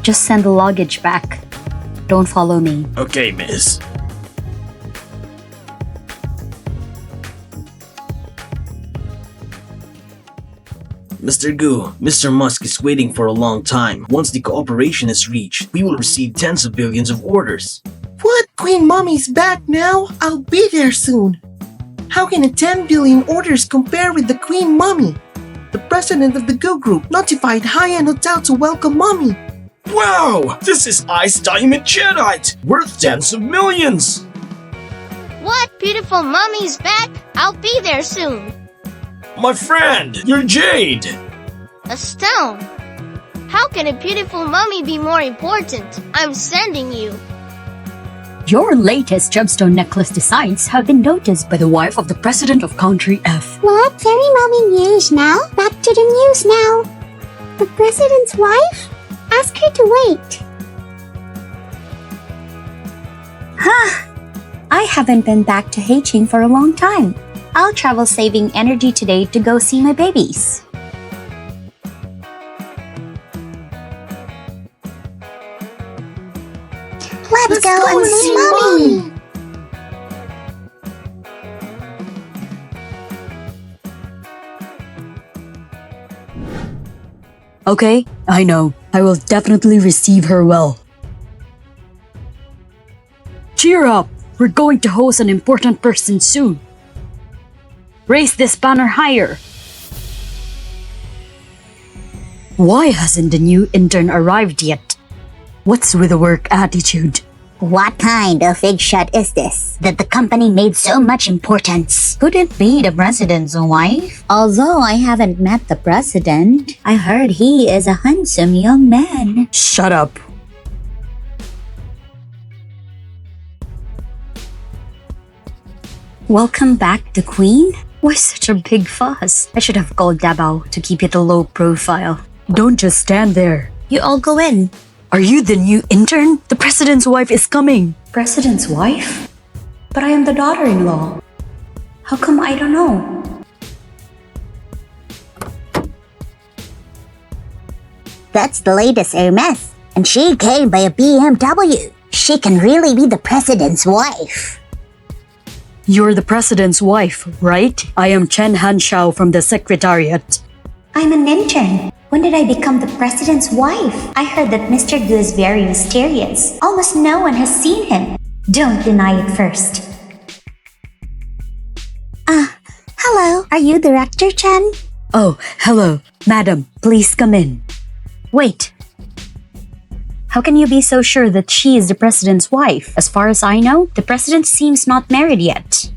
Just send the luggage back. Don't follow me. Okay, miss. Mr. Gu, Mr. Musk is waiting for a long time. Once the cooperation is reached, we will receive tens of billions of orders. What? Queen Mommy's back now? I'll be there soon. How can a 10 billion orders compare with the Queen Mommy? The president of the Gu Group notified high-end hotel to welcome Mommy. Wow! This is Ice Diamond Jadeite, worth tens of millions! What? Beautiful Mommy's back? I'll be there soon. My friend, you're Jade! A stone. How can a beautiful mummy be more important? I'm sending you. Your latest gemstone necklace designs have been noticed by the wife of the president of Country F. What? Very mommy news now? Back to the news now. The president's wife? Ask her to wait. I haven't been back to Beijing for a long time. I'll travel saving energy today to go see my babies. Let's go and see Mommy. Okay, I know. I will definitely receive her well. Cheer up! We're going to host an important person soon. Raise this banner higher. Why hasn't the new intern arrived yet? What's with the work attitude? What kind of big shot is this that the company made so much importance? Could it be the president's wife? Although I haven't met the president, I heard he is a handsome young man. Shut up. Welcome back, the Queen? Why such a big fuss? I should have called Dabao to keep it a low profile. Don't just stand there. You all go in. Are you the new intern? The president's wife is coming. President's wife? But I am the daughter-in-law. How come I don't know? That's the latest Heiress, and she came by a BMW. She can really be the president's wife. You're the president's wife, right? I am Chen Hanshao from the secretariat. I'm an intern. When did I become the president's wife? I heard that Mr. Gu is very mysterious. Almost no one has seen him. Don't deny it first. Hello. Are you Director Chen? Oh, hello. Madam, please come in. Wait. How can you be so sure that she is the president's wife? As far as I know, the president seems not married yet.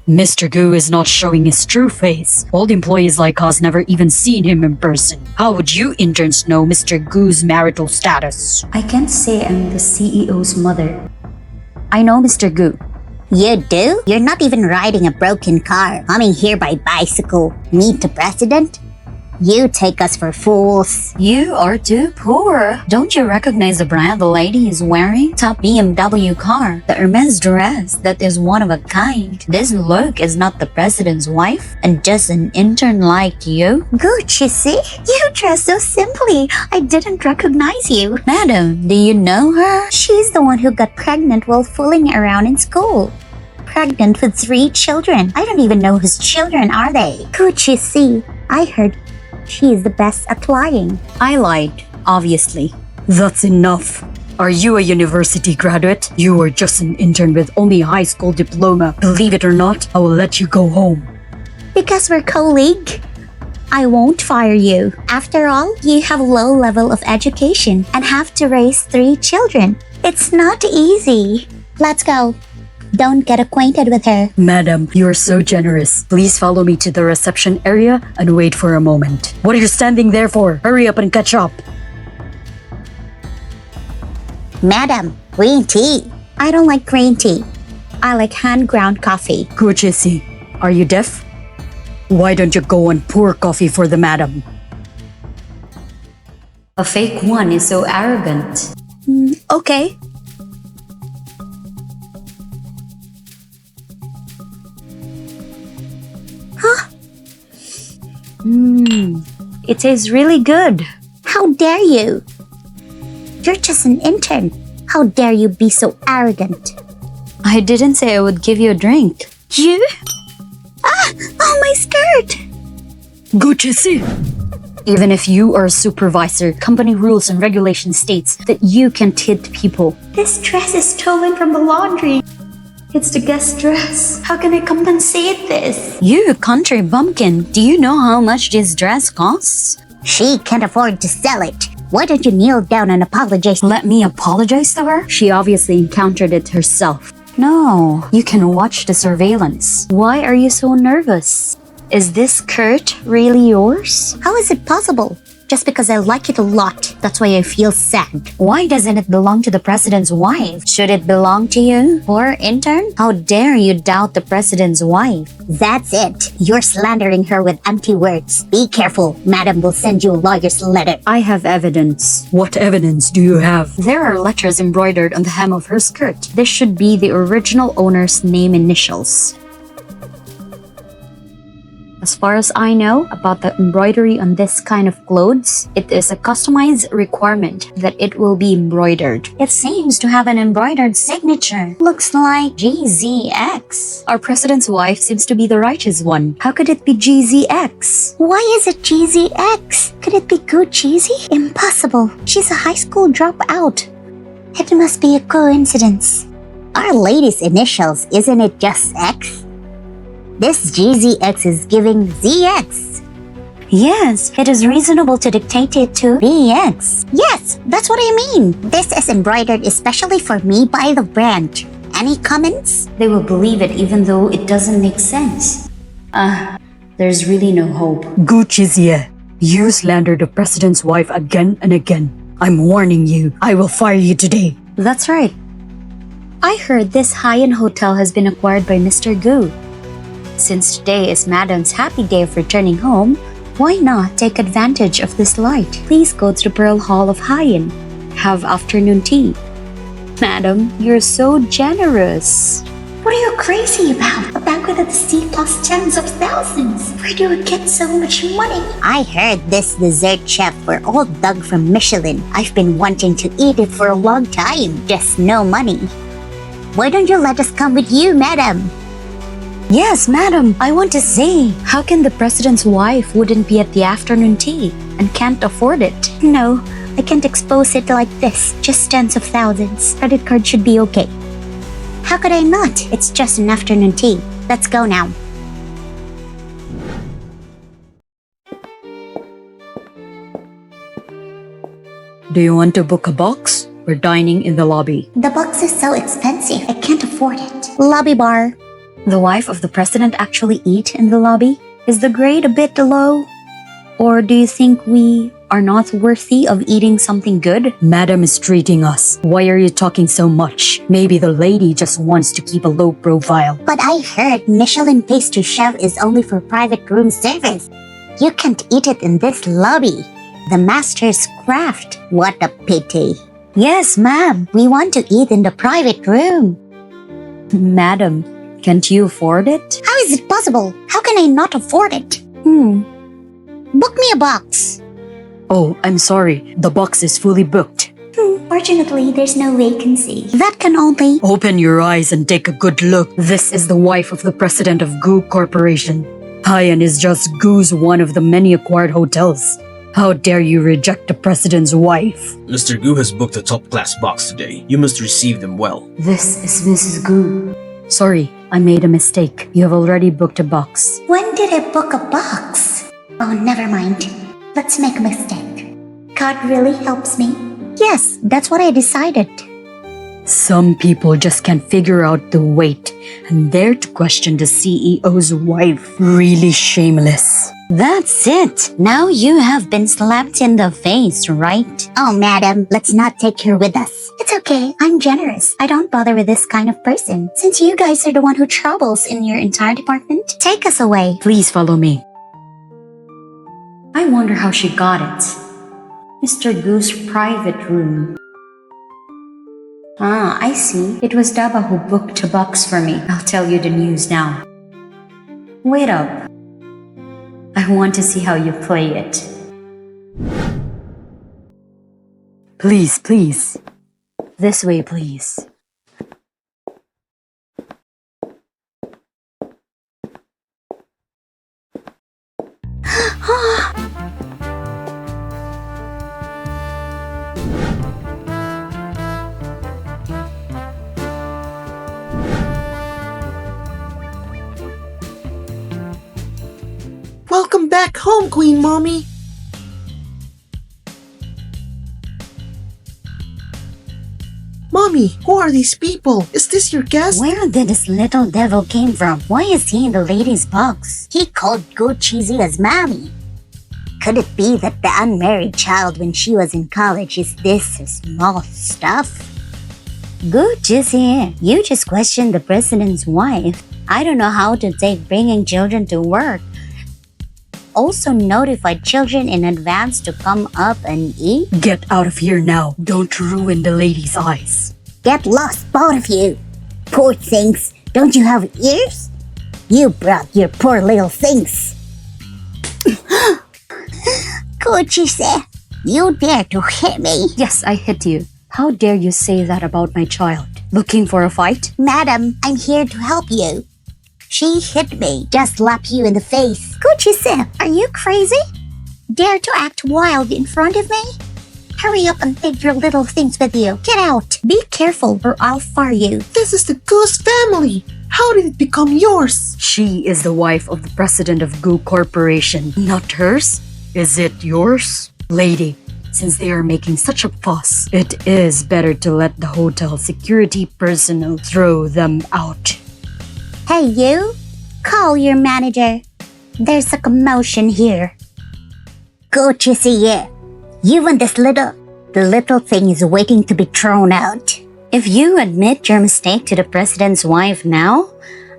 Mr. Gu is not showing his true face. Old employees like us never even seen him in person. How would you interns know Mr. Gu's marital status? I can't say I'm the CEO's mother. I know Mr. Gu. You do? You're not even riding a broken car. Coming here by bicycle. Meet the president? You take us for fools. You are too poor. Don't you recognize the brand the lady is wearing? Top BMW car. The Hermes dress that is one of a kind. This look is not the president's wife and just an intern like you. Gu Zhixi, you dress so simply. I didn't recognize you. Madam, do you know her? She's the one who got pregnant while fooling around in school. Pregnant with 3 children. I don't even know whose children are they. Gu Zhixi, I heard she is the best at lying. I lied, obviously. That's enough. Are you a university graduate? You are just an intern with only a high school diploma. Believe it or not, I will let you go home. Because we're colleagues, I won't fire you. After all, you have low level of education and have to raise 3 children. It's not easy. Let's go. Don't get acquainted with her. Madam, you are so generous. Please follow me to the reception area and wait for a moment. What are you standing there for? Hurry up and catch up. Madam, green tea. I don't like green tea. I like hand-ground coffee. Gu Zhixi, are you deaf? Why don't you go and pour coffee for the madam? A fake one is so arrogant. Okay. It tastes really good. How dare you? You're just an intern. How dare you be so arrogant? I didn't say I would give you a drink. You? Ah! Oh, my skirt! Gu Zhixi. Even if you are a supervisor, company rules and regulation states that you can't hit people. This dress is stolen from the laundry. It's the guest dress. How can I compensate this? You country bumpkin, do you know how much this dress costs? She can't afford to sell it. Why don't you kneel down and apologize? Let me apologize to her? She obviously encountered it herself. No, you can watch the surveillance. Why are you so nervous? Is this skirt really yours? How is it possible? Just because I like it a lot, that's why I feel sad. Why doesn't it belong to the president's wife? Should it belong to you? Or intern? How dare you doubt the president's wife? That's it. You're slandering her with empty words. Be careful. Madam will send you a lawyer's letter. I have evidence. What evidence do you have? There are letters embroidered on the hem of her skirt. This should be the original owner's name initials. As far as I know about the embroidery on this kind of clothes, it is a customized requirement that it will be embroidered. It seems to have an embroidered signature. Looks like GZX. Our president's wife seems to be the righteous one. How could it be GZX? Why is it GZX? Could it be Gu Zhixi? Impossible. She's a high school dropout. It must be a coincidence. Our lady's initials, isn't it just X? This GZX is giving ZX. Yes, it is reasonable to dictate it to BX. Yes, that's what I mean. This is embroidered especially for me by the brand. Any comments? They will believe it even though it doesn't make sense. There's really no hope. Gu Zhixi, you slandered the president's wife again and again. I'm warning you, I will fire you today. That's right. I heard this high-end hotel has been acquired by Mr. Gu. Since today is Madam's happy day of returning home, why not take advantage of this light? Please go to the Pearl Hall of Haiyan. Have afternoon tea. Madam, you're so generous. What are you crazy about? A banquet at the sea plus tens of thousands. Where do you get so much money? I heard this dessert chef were all dug from Michelin. I've been wanting to eat it for a long time. Just no money. Why don't you let us come with you, madam? Yes, madam, I want to see. How can the president's wife wouldn't be at the afternoon tea and can't afford it? No, I can't expose it like this. Just tens of thousands. Credit card should be okay. How could I not? It's just an afternoon tea. Let's go now. Do you want to book a box? We're dining in the lobby. The box is so expensive. I can't afford it. Lobby bar. The wife of the president actually eat in the lobby? Is the grade a bit low? Or do you think we are not worthy of eating something good? Madam is treating us. Why are you talking so much? Maybe the lady just wants to keep a low profile. But I heard Michelin pastry chef is only for private room service. You can't eat it in this lobby. The master's craft. What a pity. Yes, ma'am. We want to eat in the private room. Madam, can't you afford it? How is it possible? How can I not afford it? Book me a box. Oh, I'm sorry. The box is fully booked. Fortunately, there's no vacancy. That can only... Open your eyes and take a good look. This is the wife of the president of Gu Corporation. Haiyan is just Gu's one of the many acquired hotels. How dare you reject the president's wife? Mr. Gu has booked a top-class box today. You must receive them well. This is Mrs. Gu. Sorry, I made a mistake. You have already booked a box. When did I book a box? Oh, never mind. Let's make a mistake. God really helps me. Yes, that's what I decided. Some people just can't figure out the weight and dare to question the CEO's wife. Really shameless. That's it. Now you have been slapped in the face, right? Oh, madam, let's not take her with us. It's okay. I'm generous. I don't bother with this kind of person. Since you guys are the one who troubles in your entire department, take us away. Please follow me. I wonder how she got it. Mr. Gu's private room. Ah, I see. It was Daba who booked a box for me. I'll tell you the news now. Wait up. I want to see how you play it. Please, please. This way, please. Welcome back home, Queen Mommy. Mommy, who are these people? Is this your guest? Where did this little devil came from? Why is he in the lady's box? He called Gu Zixi as mommy. Could it be that the unmarried child when she was in college is this small stuff? Gu Zhixi, you just questioned the president's wife. I don't know how to take bringing children to work. Also notified children in advance to come up and eat. Get out of here now. Don't ruin the lady's eyes. Get lost, both of you. Poor things. Don't you have ears? You brought your poor little things. Gu Zhixi, you dare to hit me? Yes, I hit you. How dare you say that about my child? Looking for a fight? Madam, I'm here to help you. She hit me. Just slap you in the face. Gu Zhixi, are you crazy? Dare to act wild in front of me? Hurry up and take your little things with you. Get out. Be careful or I'll fire you. This is the Goose family. How did it become yours? She is the wife of the president of Gu Corporation, not hers. Is it yours? Lady, since they are making such a fuss, it is better to let the hotel security personnel throw them out. Hey, you. Call your manager. There's a commotion here. Gu Zhixi, you and the little thing is waiting to be thrown out. If you admit your mistake to the president's wife now,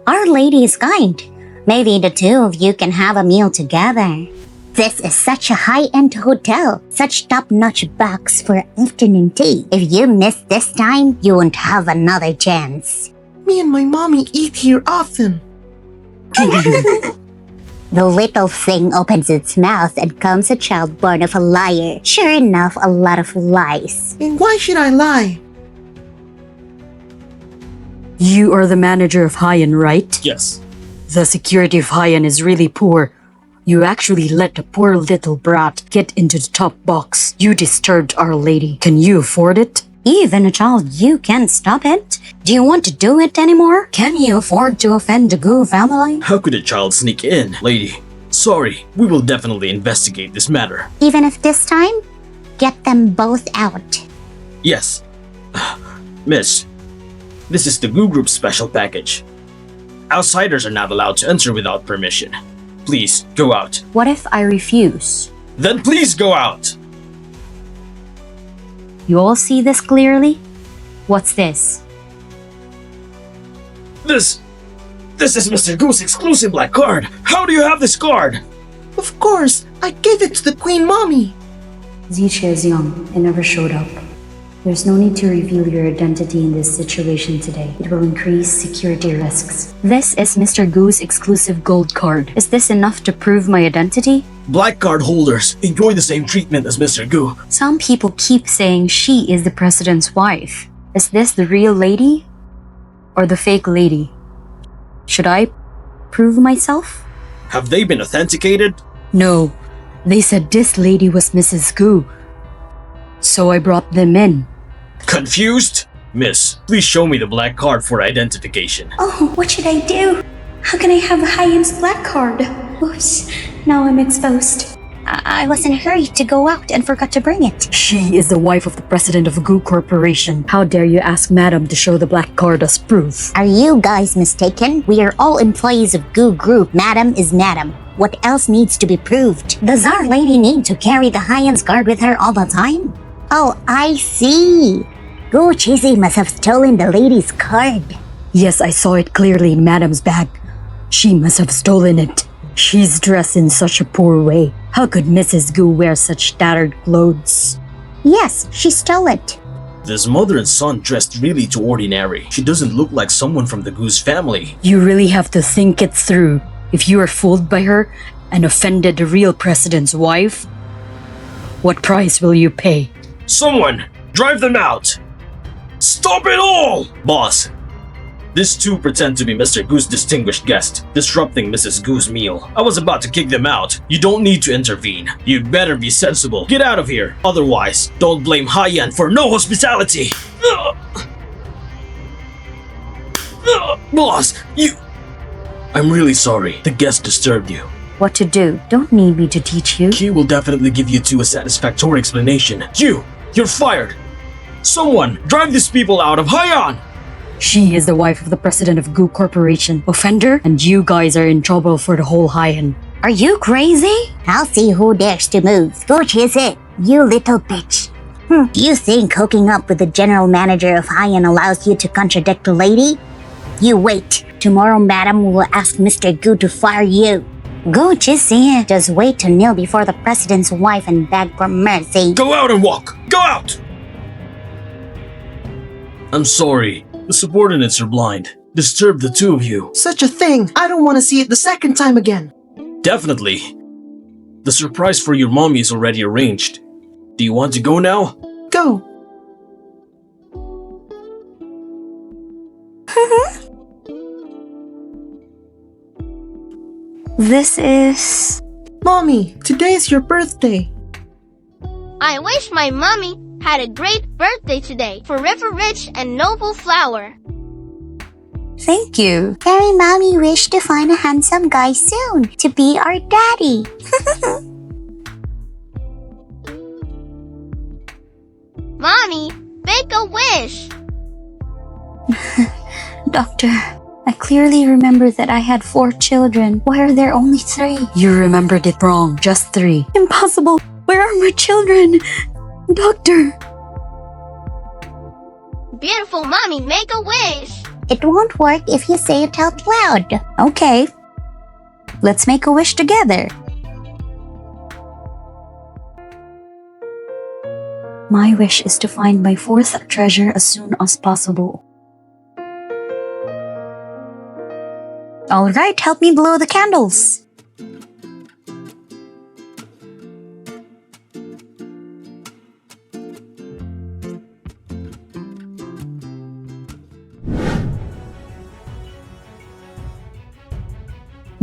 Our Lady is kind. Maybe the two of you can have a meal together. This is such a high-end hotel, such top-notch box for afternoon tea. If you miss this time, you won't have another chance. Me and my mommy eat here often. The little thing opens its mouth and comes a child born of a liar. Sure enough, a lot of lies. And why should I lie? You are the manager of Haiyan, right? Yes. The security of Haiyan is really poor. You actually let the poor little brat get into the top box. You disturbed Our Lady. Can you afford it? Even a child, you can't stop it? Do you want to do it anymore? Can you afford to offend the Gu family? How could a child sneak in? Lady, sorry, we will definitely investigate this matter. Even if this time, get them both out. Yes. Miss, this is the Gu Group's special package. Outsiders are not allowed to enter without permission. Please, go out. What if I refuse? Then please go out! You all see this clearly? What's this? This is Mr. Gu's exclusive black card. How do you have this card? Of course, I gave it to the Queen Mommy. Zhixi is young and never showed up. There's no need to reveal your identity in this situation today. It will increase security risks. This is Mr. Gu's exclusive gold card. Is this enough to prove my identity? Black card holders enjoy the same treatment as Mr. Gu. Some people keep saying she is the president's wife. Is this the real lady? Or the fake lady? Should I prove myself? Have they been authenticated? No. They said this lady was Mrs. Gu. So I brought them in. Confused? Miss, please show me the black card for identification. Oh, what should I do? How can I have Haiyan's black card? Oops, now I'm exposed. I was in a hurry to go out and forgot to bring it. She is the wife of the president of Gu Corporation. How dare you ask Madam to show the black card as proof? Are you guys mistaken? We are all employees of Gu Group. Madam is Madam. What else needs to be proved? Does Our Lady need to carry the Haiyan's card with her all the time? Oh, I see. Gu Zhixi must have stolen the lady's card. Yes, I saw it clearly in Madam's bag. She must have stolen it. She's dressed in such a poor way. How could Mrs. Gu wear such tattered clothes? Yes, she stole it. This mother and son dressed really too ordinary. She doesn't look like someone from the Gu's family. You really have to think it through. If you are fooled by her and offended the real president's wife, what price will you pay? Someone, drive them out! Stop it all! Boss, these two pretend to be Mr. Gu's distinguished guest, disrupting Mrs. Gu's meal. I was about to kick them out. You don't need to intervene. You'd better be sensible. Get out of here. Otherwise, don't blame Haiyan for no hospitality. Boss, you... I'm really sorry. The guest disturbed you. What to do? Don't need me to teach you. Q will definitely give you two a satisfactory explanation. You're fired. Someone, drive these people out of Haiyan! She is the wife of the president of Gu Corporation. Offender, and you guys are in trouble for the whole Haiyan. Are you crazy? I'll see who dares to move. Gu Zhixi, you little bitch. Do you think hooking up with the general manager of Haiyan allows you to contradict the lady? You wait. Tomorrow, madam will ask Mr. Gu to fire you. Gu Zhixi, just wait to kneel before the president's wife and beg for mercy. Go out and walk! Go out! I'm sorry. The subordinates are blind. Disturbed the two of you. Such a thing. I don't want to see it the second time again. Definitely. The surprise for your mommy is already arranged. Do you want to go now? Go. This is... Mommy, today is your birthday. I wish my mommy had a great birthday today. Forever rich and noble flower. Thank you. Fairy mommy wished to find a handsome guy soon to be our daddy. Mommy, make a wish. Doctor, I clearly remember that I had 4 children. Why are there only 3? You remembered it wrong. Just 3. Impossible. Where are my children? Doctor. Beautiful mommy, make a wish. It won't work if you say it out loud. Okay. Let's make a wish together. My wish is to find my 4th treasure as soon as possible. Alright, help me blow the candles.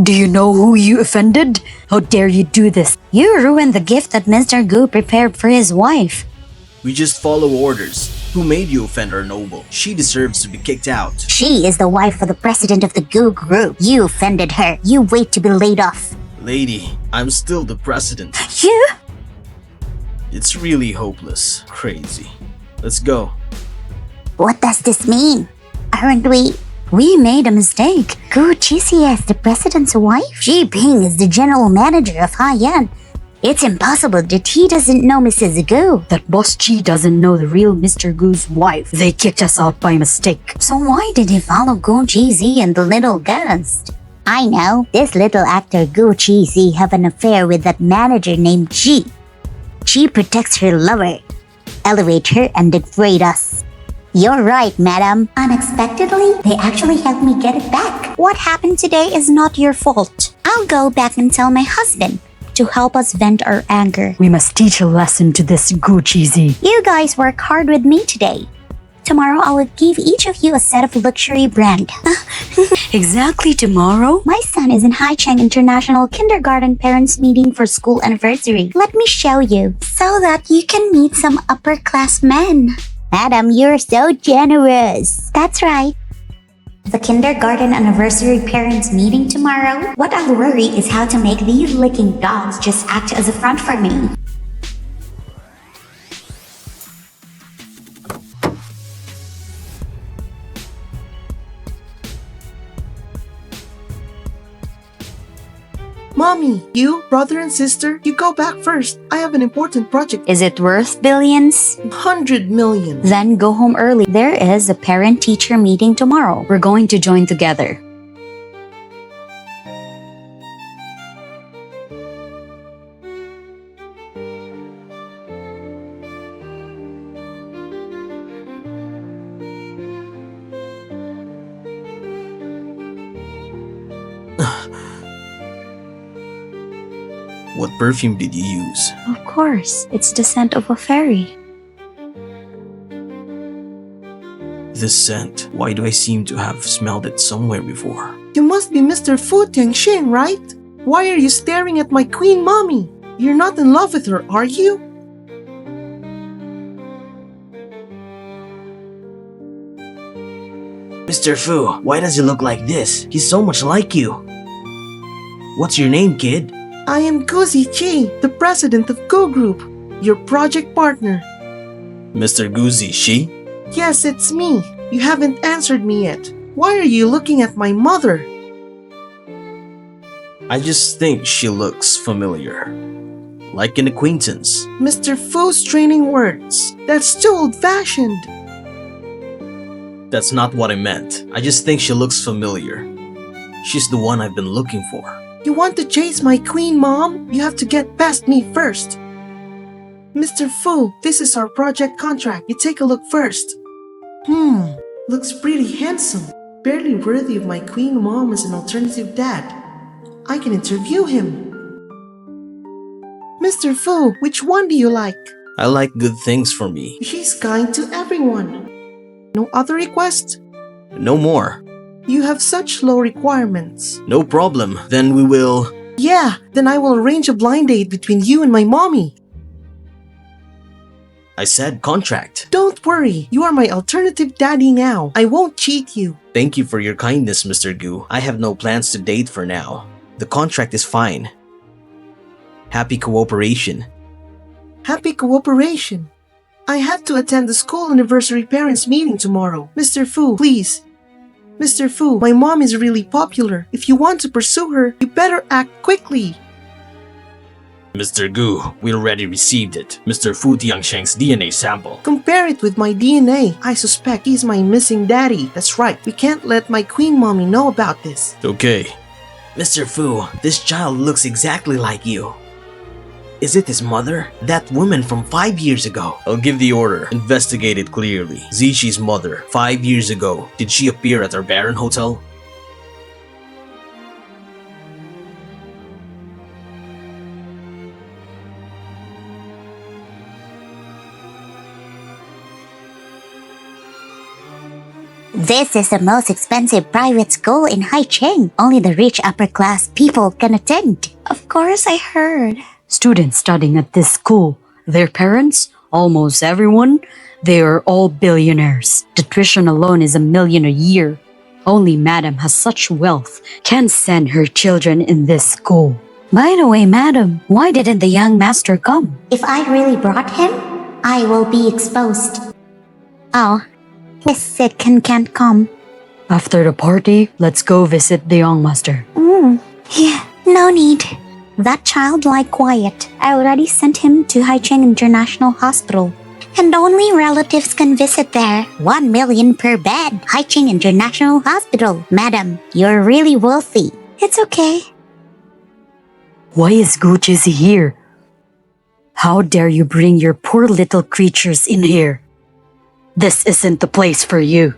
Do you know who you offended? How dare you do this? You ruined the gift that Mr. Gu prepared for his wife. We just follow orders. Who made you offend our noble? She deserves to be kicked out. She is the wife of the president of the Gu Group. You offended her. You wait to be laid off. Lady, I'm still the president. You? It's really hopeless. Crazy. Let's go. What does this mean? Aren't we? We made a mistake. Gu Zhixi is the president's wife? Xi Ping is the general manager of Haiyan. It's impossible that he doesn't know Mrs. Gu. That Boss Chi doesn't know the real Mr. Gu's wife. They kicked us out by mistake. So why did he follow Gu Zhixi and the little ghost? I know. This little actor Gu Zhixi have an affair with that manager named Xi. She protects her lover, elevate her and degrade us. You're right, madam. Unexpectedly, they actually helped me get it back. What happened today is not your fault. I'll go back and tell my husband to help us vent our anger. We must teach a lesson to this Gu Zhixi. You guys work hard with me today. Tomorrow I will give each of you a set of luxury brand. Exactly tomorrow? My son is in Haicheng International Kindergarten Parents Meeting for school anniversary. Let me show you, so that you can meet some upper-class men. Madam, you're so generous. That's right. The kindergarten anniversary parents meeting tomorrow. What I'll worry is how to make these licking dogs just act as a front for me. Mommy, you, brother and sister, you go back first. I have an important project. Is it worth billions? 100 million. Then go home early. There is a parent-teacher meeting tomorrow. We're going to join together. What perfume did you use? Of course, it's the scent of a fairy. This scent, why do I seem to have smelled it somewhere before? You must be Mr. Fu Tingshen, right? Why are you staring at my queen mommy? You're not in love with her, are you? Mr. Fu, why does he look like this? He's so much like you. What's your name, kid? I am Gu Zhixi, the president of Gu Group, your project partner. Mr. Gu Zhixi? Yes, it's me. You haven't answered me yet. Why are you looking at my mother? I just think she looks familiar. Like an acquaintance. Mr. Fu's training words. That's too old-fashioned. That's not what I meant. I just think she looks familiar. She's the one I've been looking for. You want to chase my queen mom? You have to get past me first. Mr. Fu, this is our project contract. You take a look first. Looks pretty handsome. Barely worthy of my queen mom as an alternative dad. I can interview him. Mr. Fu, which one do you like? I like good things for me. He's kind to everyone. No other requests? No more. You have such low requirements. No problem. Then we will... Yeah, then I will arrange a blind date between you and my mommy. I said contract. Don't worry, you are my alternative daddy now. I won't cheat you. Thank you for your kindness, Mr. Gu. I have no plans to date for now. The contract is fine. Happy cooperation. Happy cooperation. I have to attend the school anniversary parents meeting tomorrow. Mr. Fu, please. Mr. Fu, my mom is really popular. If you want to pursue her, you better act quickly. Mr. Gu, we already received it. Mr. Fu Tingshen's DNA sample. Compare it with my DNA. I suspect he's my missing daddy. That's right, we can't let my queen mommy know about this. Okay. Mr. Fu, this child looks exactly like you. Is it his mother? That woman from 5 years ago. I'll give the order. Investigate it clearly. Zhixi's mother, 5 years ago. Did she appear at our Baron Hotel? This is the most expensive private school in Haicheng. Only the rich upper class people can attend. Of course, I heard. Students studying at this school, their parents, almost everyone, they are all billionaires. The tuition alone is $1 million a year. Only Madam has such wealth, can send her children in this school. By the way, Madam, why didn't the young master come? If I really brought him, I will be exposed. Oh, he said can't come. After the party, let's go visit the young master. Yeah, no need. That child like quiet. I already sent him to Haicheng International Hospital. And only relatives can visit there. 1 million per bed. Haicheng International Hospital. Madam, you're really wealthy. It's okay. Why is Gu Zhixi here? How dare you bring your poor little creatures in here? This isn't the place for you.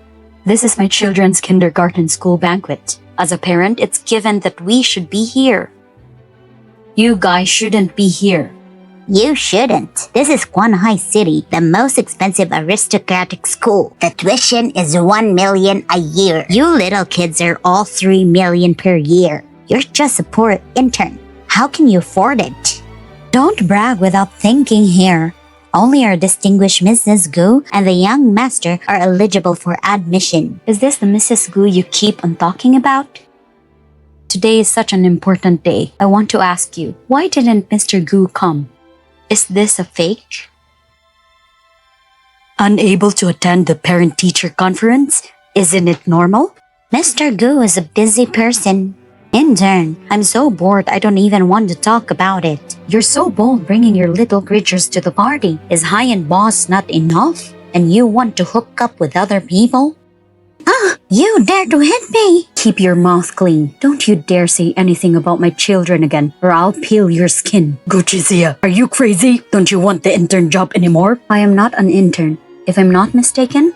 This is my children's kindergarten school banquet. As a parent, it's given that we should be here. You guys shouldn't be here. You shouldn't. This is Guanhai City, the most expensive aristocratic school. The tuition is 1 million a year. You little kids are all 3 million per year. You're just a poor intern. How can you afford it? Don't brag without thinking here. Only our distinguished Mrs. Gu and the young master are eligible for admission. Is this the Mrs. Gu you keep on talking about? Today is such an important day. I want to ask you, why didn't Mr. Gu come? Is this a fake? Unable to attend the parent-teacher conference? Isn't it normal? Mr. Gu is a busy person. Intern, I'm so bored I don't even want to talk about it. You're so bold bringing your little creatures to the party. Is high and boss not enough? And you want to hook up with other people? You dare to hit me! Keep your mouth clean. Don't you dare say anything about my children again, or I'll peel your skin. Gu Zhixi, are you crazy? Don't you want the intern job anymore? I am not an intern. If I'm not mistaken,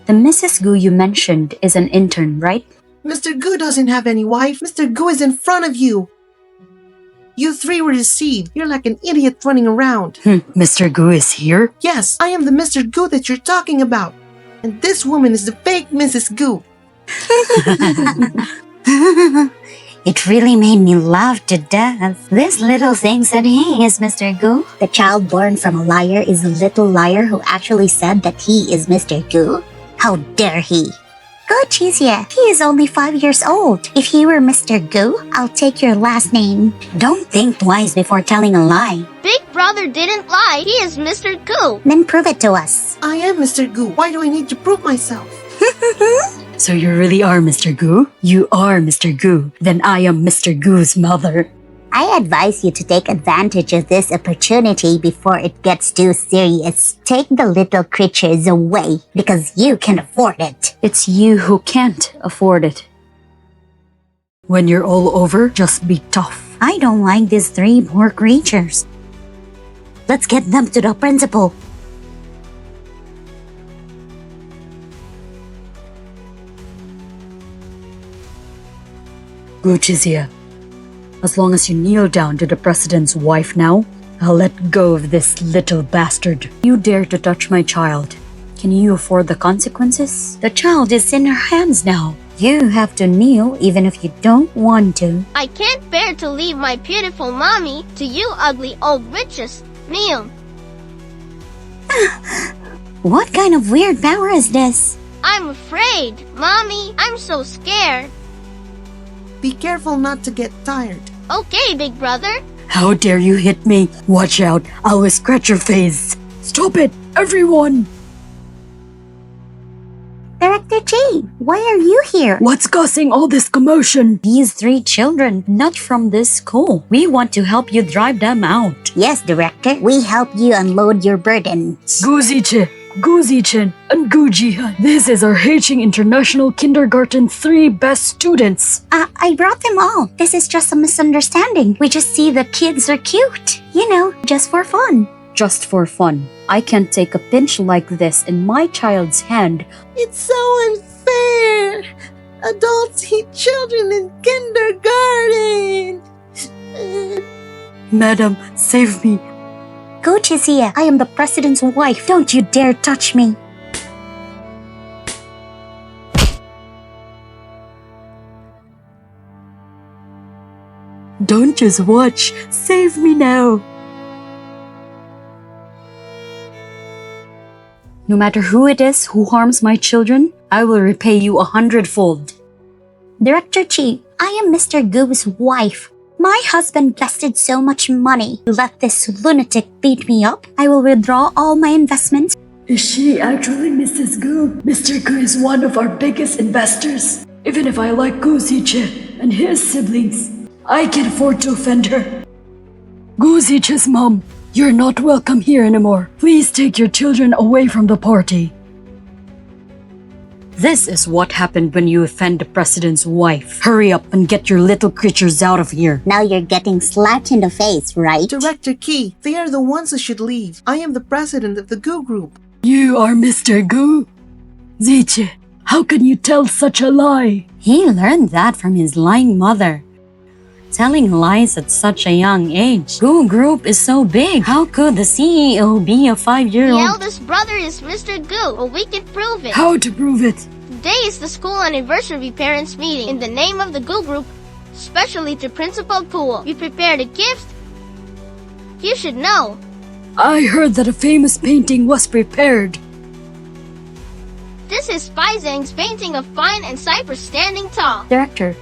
the Mrs. Gu you mentioned is an intern, right? Mr. Gu doesn't have any wife. Mr. Gu is in front of you. You three were deceived. You're like an idiot running around. Mr. Gu is here? Yes, I am the Mr. Gu that you're talking about. And this woman is the fake Mrs. Gu. It really made me laugh to death. This little thing said he is Mr. Gu. The child born from a liar is a little liar who actually said that he is Mr. Gu. How dare he? Gu Zhixi, he is only 5 years old. If he were Mr. Gu, I'll take your last name. Don't think twice before telling a lie. Big brother didn't lie. He is Mr. Gu. Then prove it to us. I am Mr. Gu. Why do I need to prove myself? So you really are Mr. Gu? You are Mr. Gu. Then I am Mr. Gu's mother. I advise you to take advantage of this opportunity before it gets too serious. Take the little creatures away because you can afford it. It's you who can't afford it. When you're all over, just be tough. I don't like these 3 poor creatures. Let's get them to the principal. Gu Zhixi, as long as you kneel down to the president's wife now, I'll let go of this little bastard. You dare to touch my child. Can you afford the consequences? The child is in her hands now. You have to kneel even if you don't want to. I can't bear to leave my beautiful mommy to you ugly old richest. Kneel. What kind of weird power is this? I'm afraid. Mommy, I'm so scared. Be careful not to get tired. Okay, big brother. How dare you hit me? Watch out, I will scratch your face. Stop it, everyone! Director Chi, why are you here? What's causing all this commotion? These 3 children. Not from this school. We want to help you drive them out. Yes, Director. We help you unload your burdens. Gu Zhixi, Gu Zhichen, and Gu Jihan. This is our Beijing International Kindergarten 3 best students. I brought them all. This is just a misunderstanding. We just see the kids are cute. You know, just for fun. Just for fun. I can't take a pinch like this in my child's hand. It's so unfair. Adults hit children in kindergarten. Madam, save me. Gu Zhixi, I am the president's wife. Don't you dare touch me. Don't just watch. Save me now. No matter who it is who harms my children, I will repay you 100-fold. Director Chi, I am Mr. Gu's wife. My husband invested so much money to let this lunatic beat me up. I will withdraw all my investments. Is she actually Mrs. Gu? Mr. Gu is one of our biggest investors. Even if I like Gu Zhixi and his siblings, I can afford to offend her. Gu Zhixi's mom, you're not welcome here anymore. Please take your children away from the party. This is what happened when you offend the president's wife. Hurry up and get your little creatures out of here. Now you're getting slapped in the face, right? Director Key, they are the ones who should leave. I am the president of the Gu Group. You are Mr. Gu? Zhixi, how can you tell such a lie? He learned that from his lying mother. Telling lies at such a young age. Gu Group is so big. How could the CEO be a 5-year-old? The eldest brother is Mr. Gu. Well, we can prove it. How to prove it? Today is the school anniversary parents meeting. In the name of the Gu Group, especially to Principal Poole, we prepared a gift. You should know. I heard that a famous painting was prepared. This is Bai Zhang's painting of pine and cypress standing tall. Director,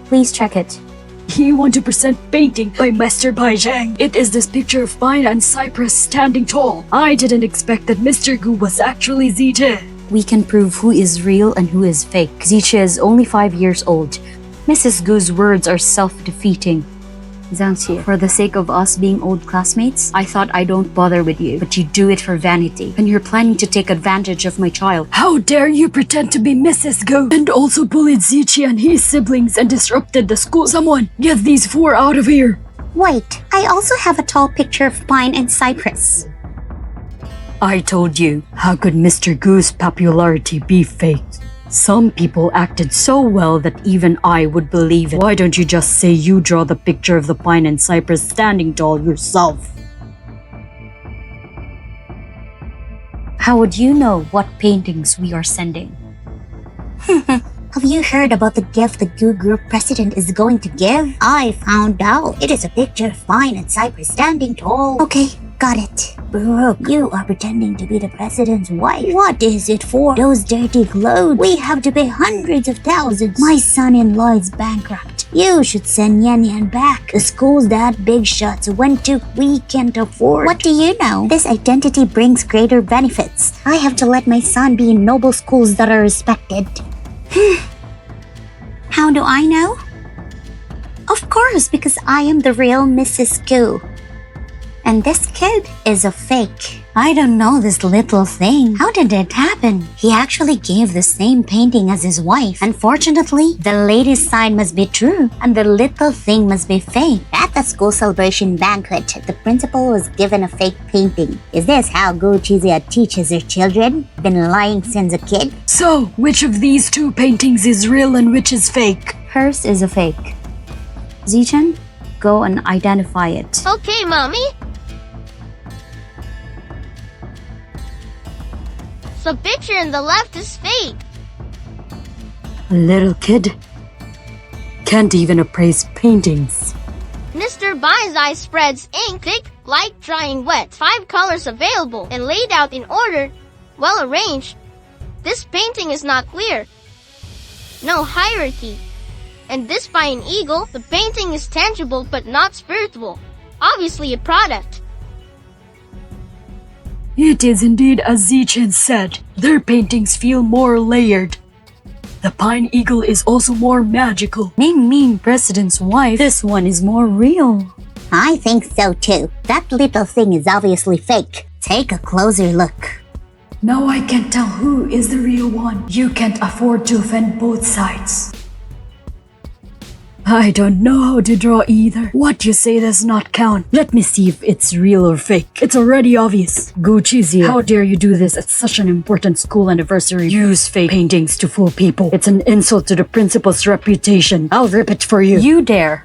please check it. He want to present painting by Master Beijing. It is this picture of pine and cypress standing tall. I didn't expect that Mr. Gu was actually Zhixi. We can prove who is real and who is fake. Zhixi is only 5 years old. Mrs. Gu's words are self-defeating. Zhang Xi, for the sake of us being old classmates, I thought I don't bother with you, but you do it for vanity. And you're planning to take advantage of my child. How dare you pretend to be Mrs. Gu and also bullied Zhixi and his siblings and disrupted the school? Someone, get these 4 out of here. Wait, I also have a tall picture of pine and cypress. I told you, how could Mr. Gu's popularity be fake? Some people acted so well that even I would believe it. Why don't you just say you draw the picture of the pine and cypress standing tall yourself? How would you know what paintings we are sending? Have you heard about the gift the Gu Group president is going to give? I found out. It is a picture of mine and Cypress standing tall. Okay, got it. Brooke, you are pretending to be the president's wife. What is it for? Those dirty clothes. We have to pay hundreds of thousands. My son-in-law is bankrupt. You should send Yan Yan back. The schools that big shots went to, we can't afford. What do you know? This identity brings greater benefits. I have to let my son be in noble schools that are respected. How do I know? Of course, because I am the real Mrs. Gu. And this kid is a fake. I don't know this little thing. How did it happen? He actually gave the same painting as his wife. Unfortunately, the lady's side must be true and the little thing must be fake. At the school celebration banquet, the principal was given a fake painting. Is this how Gu Zhixi teaches her children? Been lying since a kid? So, which of these two paintings is real and which is fake? Hers is a fake. Zichen, go and identify it. Okay, Mommy. The picture in the left is fake. A little kid can't even appraise paintings. Mr. Bai's eye spreads ink thick like drying wet. 5 colors available and laid out in order, well arranged. This painting is not clear. No hierarchy. And this by an eagle, the painting is tangible but not spiritual. Obviously a product. It is indeed as Zichen said. Their paintings feel more layered. The pine eagle is also more magical. Ming Ming, president's wife, this one is more real. I think so too. That little thing is obviously fake. Take a closer look. Now I can tell who is the real one. You can't afford to offend both sides. I don't know how to draw either. What you say does not count. Let me see if it's real or fake. It's already obvious. Gu Zhixi, how dare you do this at such an important school anniversary? Use fake paintings to fool people. It's an insult to the principal's reputation. I'll rip it for you. You dare.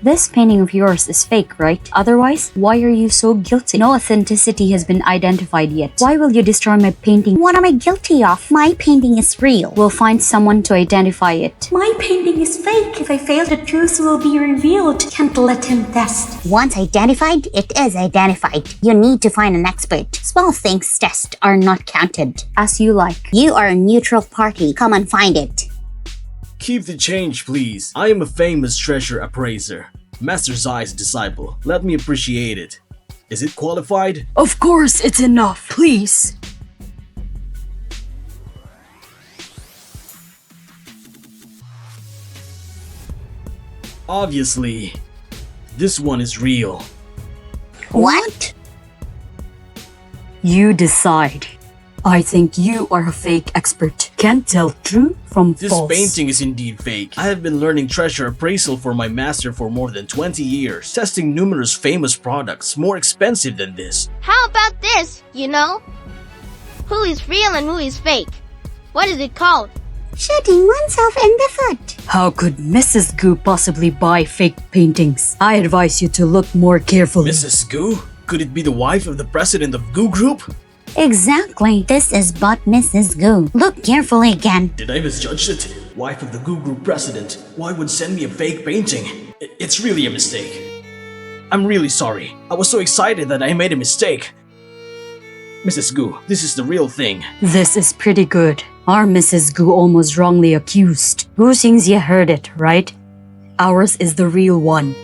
This painting of yours is fake, right? Otherwise, why are you so guilty? No authenticity has been identified yet. Why will you destroy my painting? What am I guilty of? My painting is real. We'll find someone to identify it. My painting is fake. If I fail, the truth will be revealed. Can't let him test. Once identified, it is identified. You need to find an expert. Small things test are not counted. As you like. You are a neutral party. Come and find it. Keep the change, please. I am a famous treasure appraiser. Master Zai's disciple. Let me appreciate it. Is it qualified? Of course, it's enough. Please. Obviously, this one is real. What? You decide. I think you are a fake expert. Can't tell true from This false. painting is indeed fake. I have been learning treasure appraisal for my master for more than 20 years, testing numerous famous products more expensive than this. How about this, you know? Who is real and who is fake? What is it called? Shooting oneself in the foot. How could Mrs. Gu possibly buy fake paintings? I advise you to look more carefully. Mrs. Gu? Could it be the wife of the president of Gu Group? Exactly. This is but Mrs. Gu. Look carefully again. Did I misjudge it? Wife of the Gu Group president? Why would send me a fake painting? It's really a mistake. I'm really sorry. I was so excited that I made a mistake. Mrs. Gu, this is the real thing. This is pretty good. Our Mrs. Gu almost wrongly accused. Gu Xingxie heard it, right? Ours is the real one.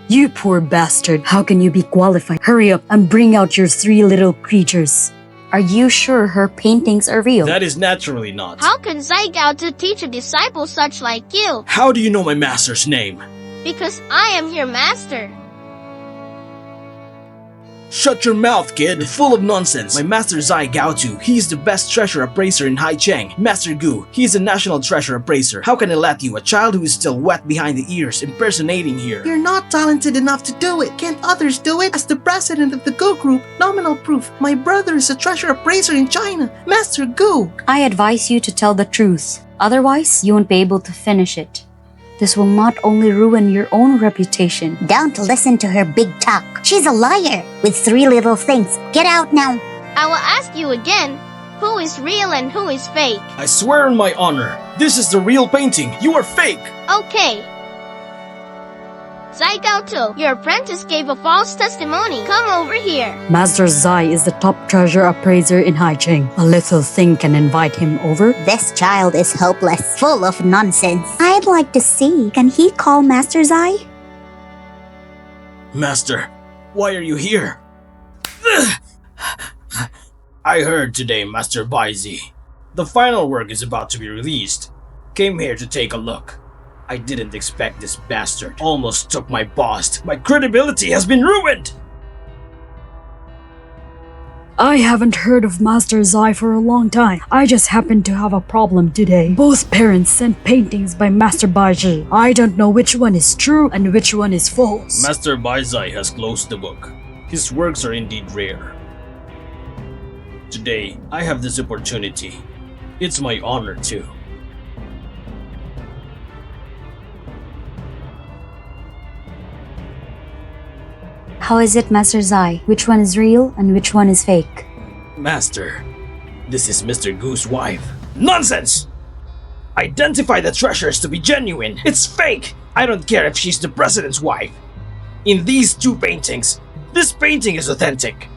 You poor bastard, how can you be qualified? Hurry up and bring out your 3 little creatures. Are you sure her paintings are real? That is naturally not. How can Zai Gao to teach a disciple such like you? How do you know my master's name? Because I am your master. Shut your mouth, kid! Full of nonsense. My master Zai Gaotu, he is the best treasure appraiser in Haicheng. Master Gu, he is a national treasure appraiser. How can I let you, a child who is still wet behind the ears, impersonating here? You're not talented enough to do it. Can't others do it? As the president of the Gu Group, nominal proof, my brother is a treasure appraiser in China. Master Gu. I advise you to tell the truth. Otherwise, you won't be able to finish it. This will not only ruin your own reputation. Don't listen to her big talk. She's a liar with 3 little things. Get out now. I will ask you again, who is real and who is fake? I swear on my honor, this is the real painting. You are fake. Okay. Zai Gaotu, your apprentice gave a false testimony. Come over here. Master Zai is the top treasure appraiser in Haicheng. A little thing can invite him over. This child is hopeless, full of nonsense. I'd like to see. Can he call Master Zai? Master, why are you here? I heard today, Master Baizi. The final work is about to be released. Came here to take a look. I didn't expect this bastard. Almost took my bust. My credibility has been ruined! I haven't heard of Master Zai for a long time. I just happened to have a problem today. Both parents sent paintings by Master Baizhi. I don't know which one is true and which one is false. Master Baizai has closed the book. His works are indeed rare. Today, I have this opportunity. It's my honor too. How is it, Master Zai? Which one is real and which one is fake? Master, this is Mr. Gu's wife. Nonsense! Identify the treasures to be genuine. It's fake! I don't care if she's the president's wife. In these two paintings, this painting is authentic.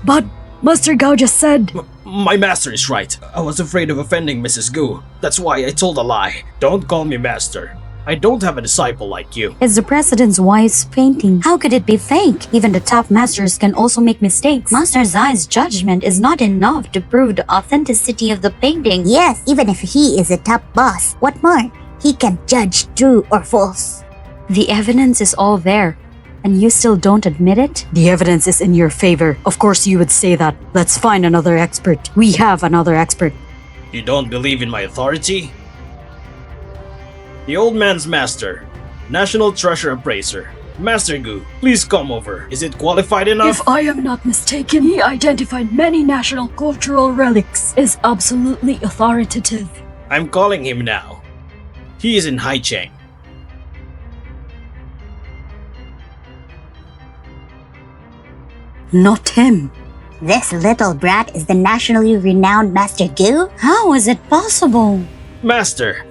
But Master Gao just said... My master is right. I was afraid of offending Mrs. Gu. That's why I told a lie. Don't call me master. I don't have a disciple like you. It's the president's wife's painting. How could it be fake? Even the top masters can also make mistakes. Master Zai's judgment is not enough to prove the authenticity of the painting. Yes, even if he is a top boss. What more? He can judge true or false. The evidence is all there, and you still don't admit it? The evidence is in your favor. Of course you would say that. Let's find another expert. We have another expert. You don't believe in my authority? The old man's master, National Treasure Appraiser, Master Gu, please come over. Is it qualified enough? If I am not mistaken, he identified many national cultural relics. Is absolutely authoritative. I'm calling him now. He is in Haicheng. Not him. This little brat is the nationally renowned Master Gu? How is it possible? Master!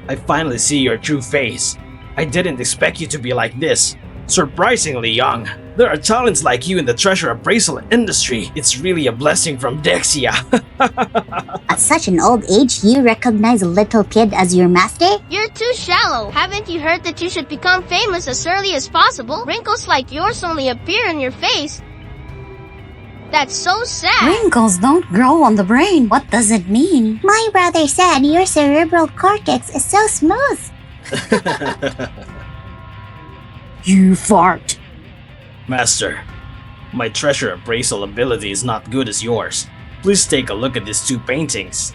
I finally see your true face. I didn't expect you to be like this. Surprisingly young. There are talents like you in the treasure appraisal industry. It's really a blessing from Dexia. At such an old age, you recognize a little kid as your master? You're too shallow. Haven't you heard that you should become famous as early as possible? Wrinkles like yours only appear on your face. That's so sad. Wrinkles don't grow on the brain. What does it mean? My brother said your cerebral cortex is so smooth. You fart. Master, my treasure appraisal ability is not good as yours. Please take a look at these two paintings.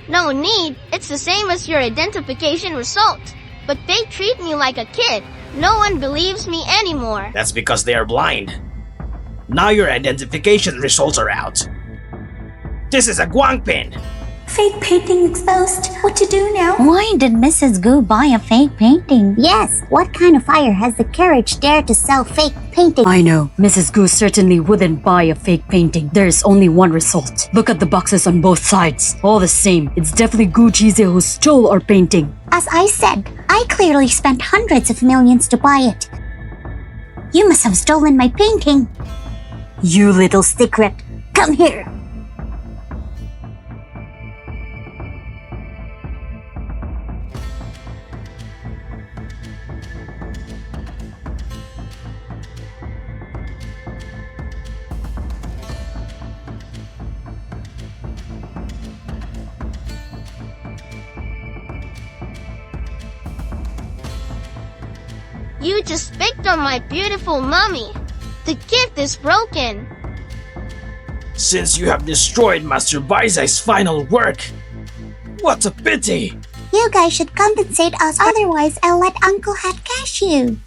No need. It's the same as your identification result. But they treat me like a kid. No one believes me anymore. That's because they are blind. Now your identification results are out. This is a guang pin. Fake painting exposed. What to do now? Why did Mrs. Gu buy a fake painting? Yes, what kind of fire has the courage dare to sell fake painting? I know. Mrs. Gu certainly wouldn't buy a fake painting. There's only one result. Look at the boxes on both sides. All the same, it's definitely Gu Zhixi who stole our painting. As I said, I clearly spent hundreds of millions to buy it. You must have stolen my painting. You little secret. Come here. You just picked on my beautiful mummy. The gift is broken. Since you have destroyed Master Baizai's final work. What a pity! You guys should compensate us, otherwise I'll let Uncle Hat cash you.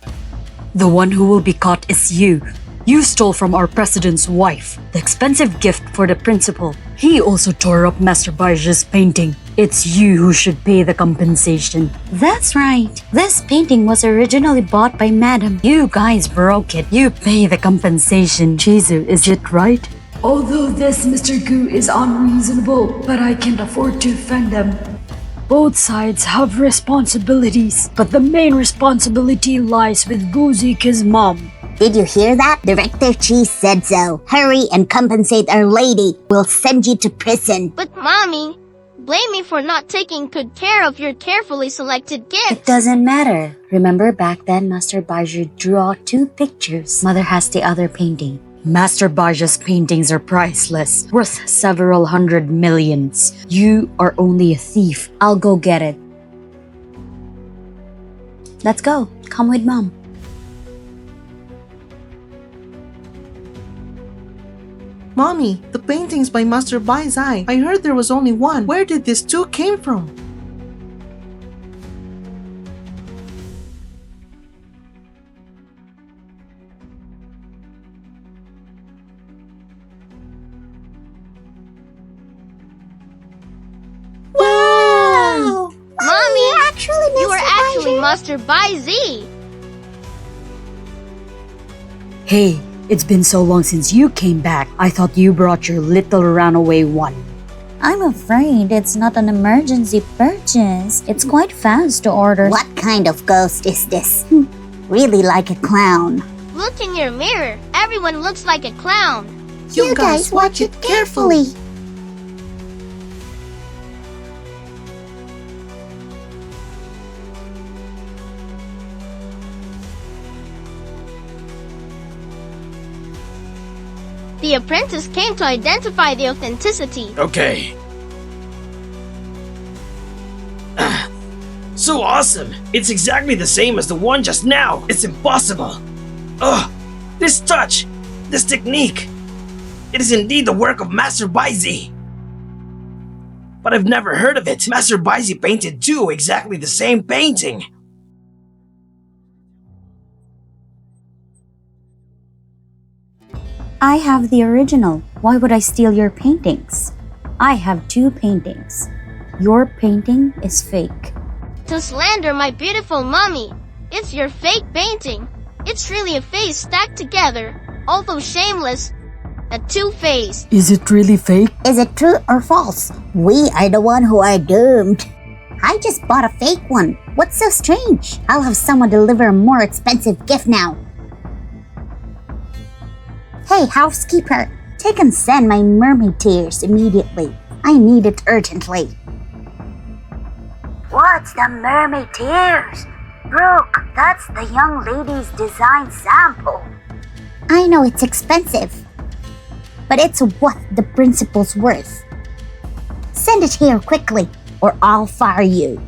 The one who will be caught is you. You stole from our president's wife the expensive gift for the principal. He also tore up Master Baizhi's painting. It's you who should pay the compensation. That's right. This painting was originally bought by Madam. You guys broke it. You pay the compensation. Chizu, is it right? Although this, Mr. Gu, is unreasonable, but I can't afford to offend them. Both sides have responsibilities, but the main responsibility lies with Gu Zixi's mom. Did you hear that? Director Chi said so. Hurry and compensate our lady. We'll send you to prison. But Mommy, blame me for not taking good care of your carefully selected gift. It doesn't matter. Remember back then Master Baiju drew out 2 pictures. Mother has the other painting. Master Baiju's paintings are priceless, worth several hundred millions. You are only a thief. I'll go get it. Let's go. Come with Mom. Mommy, the paintings by Master Bai Zai. I heard there was only one. Where did these 2 came from? Wow! Mommy, Actually, you are actually Master Bai Z. Hey, it's been so long since you came back. I thought you brought your little runaway one. I'm afraid it's not an emergency purchase. It's quite fast to order. What kind of ghost is this? Really like a clown. Look in your mirror. Everyone looks like a clown. You guys watch it carefully. The apprentice came to identify the authenticity. Okay. So awesome! It's exactly the same as the one just now. It's impossible. Ugh! This touch! This technique! It is indeed the work of Master Baizi. But I've never heard of it. Master Baizi painted 2 exactly the same painting. I have the original. Why would I steal your paintings? I have 2 paintings. Your painting is fake. To slander my beautiful mommy. It's your fake painting. It's really a face stacked together, although shameless. A 2-face. Is it really fake? Is it true or false? We are the one who are doomed. I just bought a fake one. What's so strange? I'll have someone deliver a more expensive gift now. Hey, housekeeper, take and send my mermaid tears immediately. I need it urgently. What's the mermaid tears? Brooke, that's the young lady's design sample. I know it's expensive, but it's what the principal's worth. Send it here quickly, or I'll fire you.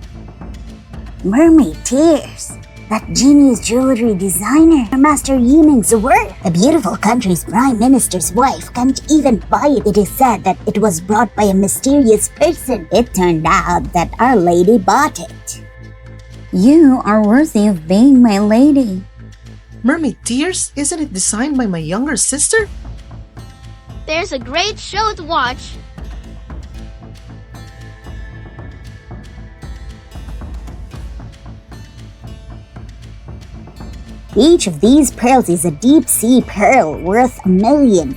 Mermaid tears. That genius jewelry designer, Master Yiming's work. The beautiful country's prime minister's wife can't even buy it. It is said that it was brought by a mysterious person. It turned out that Our Lady bought it. You are worthy of being my lady. Mermaid Tears? Isn't it designed by my younger sister? There's a great show to watch. Each of these pearls is a deep-sea pearl worth $1 million.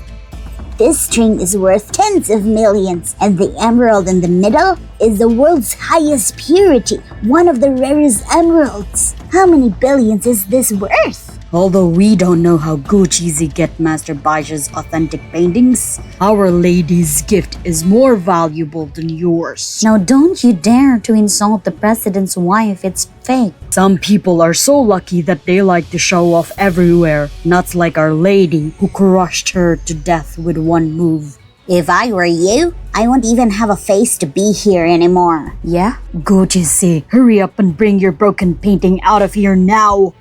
This string is worth tens of millions, and the emerald in the middle is the world's highest purity, one of the rarest emeralds. How many billions is this worth? Although we don't know how Gu Zixi get Master Baiju's authentic paintings, Our Lady's gift is more valuable than yours. Now don't you dare to insult the president's wife, it's fake. Some people are so lucky that they like to show off everywhere, not like Our Lady, who crushed her to death with one move. If I were you, I won't even have a face to be here anymore. Yeah? Gu Zixi, hurry up and bring your broken painting out of here now!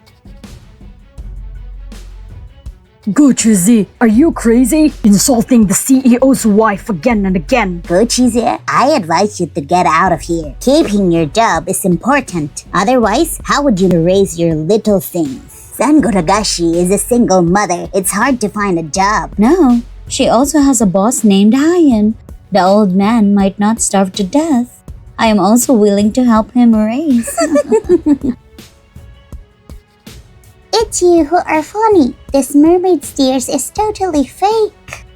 Gu Zixi, are you crazy? Insulting the CEO's wife again and again. Gu Zixi, I advise you to get out of here. Keeping your job is important. Otherwise, how would you raise your little things? San Goragashi is a single mother. It's hard to find a job. No, she also has a boss named Hyan. The old man might not starve to death. I am also willing to help him raise. It's you who are funny. This mermaid's tears is totally fake.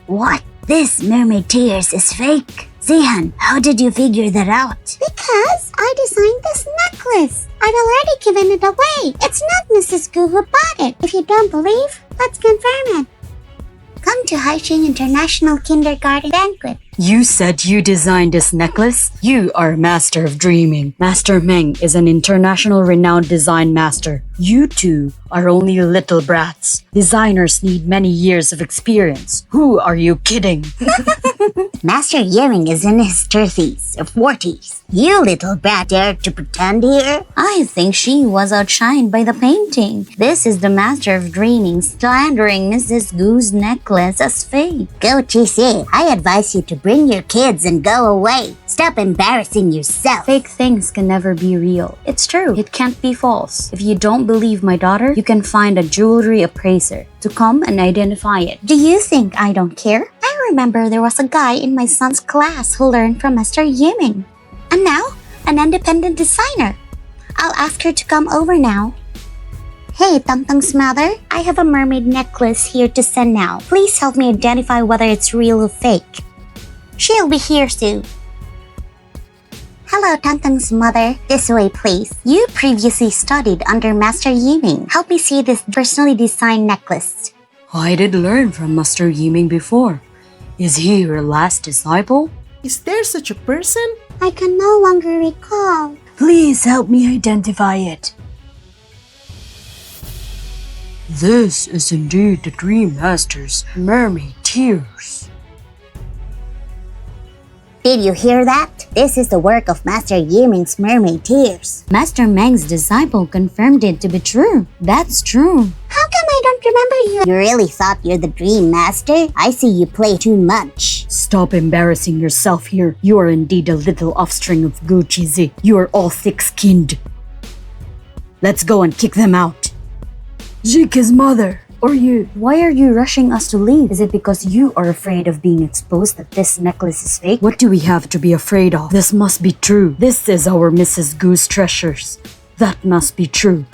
What? This mermaid tears is fake? Zihan, how did you figure that out? Because I designed this necklace. I've already given it away. It's not Mrs. Gu who bought it. If you don't believe, let's confirm it. Come to Haixing International Kindergarten Banquet. You said you designed this necklace? You are a master of dreaming. Master Meng is an international renowned design master. You two are only little brats. Designers need many years of experience. Who are you kidding? Master Yiming is in his 30s or 40s. You little brat dare to pretend here? I think she was outshined by the painting. This is the master of dreaming slandering Mrs. Gu's necklace as fake. Gu Zhixi, I advise you to bring your kids and go away. Stop embarrassing yourself. Fake things can never be real. It's true. It can't be false. If you don't believe my daughter, you can find a jewelry appraiser to come and identify it. Do you think I don't care? I remember there was a guy in my son's class who learned from Master Yiming. And now, an independent designer. I'll ask her to come over now. Hey, Tangtang's mother, I have a mermaid necklace here to send now. Please help me identify whether it's real or fake. She'll be here soon. Hello, Tangtang's mother. This way, please. You previously studied under Master Yiming. Help me see this personally designed necklace. I did learn from Master Yiming before. Is he your last disciple? Is there such a person? I can no longer recall. Please help me identify it. This is indeed the Dream Master's mermaid tears. Did you hear that? This is the work of Master Yiming's mermaid tears. Master Meng's disciple confirmed it to be true. That's true. How come I don't remember you? You really thought you're the Dream Master? I see you play too much. Stop embarrassing yourself here. You are indeed a little offspring of Gu Zhixi. You are all thick-skinned. Let's go and kick them out. Zhika's mother, or you. Why are you rushing us to leave? Is it because you are afraid of being exposed that this necklace is fake? What do we have to be afraid of? This must be true. This is our Mrs. Gu's treasures. That must be true.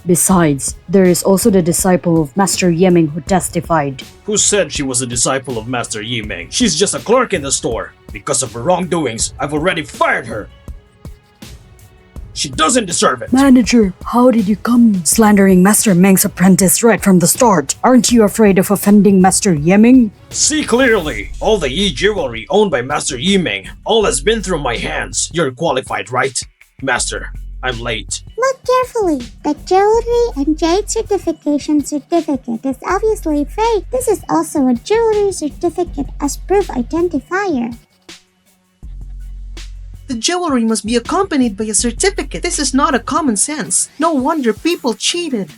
Besides, there is also the disciple of Master Yiming who testified. Who said she was a disciple of Master Yiming? She's just a clerk in the store. Because of her wrongdoings, I've already fired her. She doesn't deserve it. Manager, how did you come slandering Master Meng's apprentice right from the start? Aren't you afraid of offending Master Yiming? See clearly. All the Yi jewelry owned by Master Yiming, all has been through my hands. You're qualified, right? Master, I'm late. Look carefully. The jewelry and jade certification certificate is obviously fake. This is also a jewelry certificate as proof identifier. The jewelry must be accompanied by a certificate. This is not a common sense. No wonder people cheated.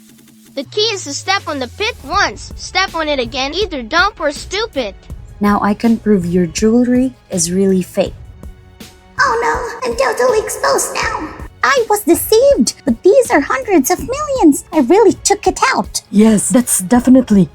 The key is to step on the pit once. Step on it again, either dumb or stupid. Now I can prove your jewelry is really fake. Oh no, I'm totally exposed now. I was deceived, but these are hundreds of millions. I really took it out. Yes, that's definitely.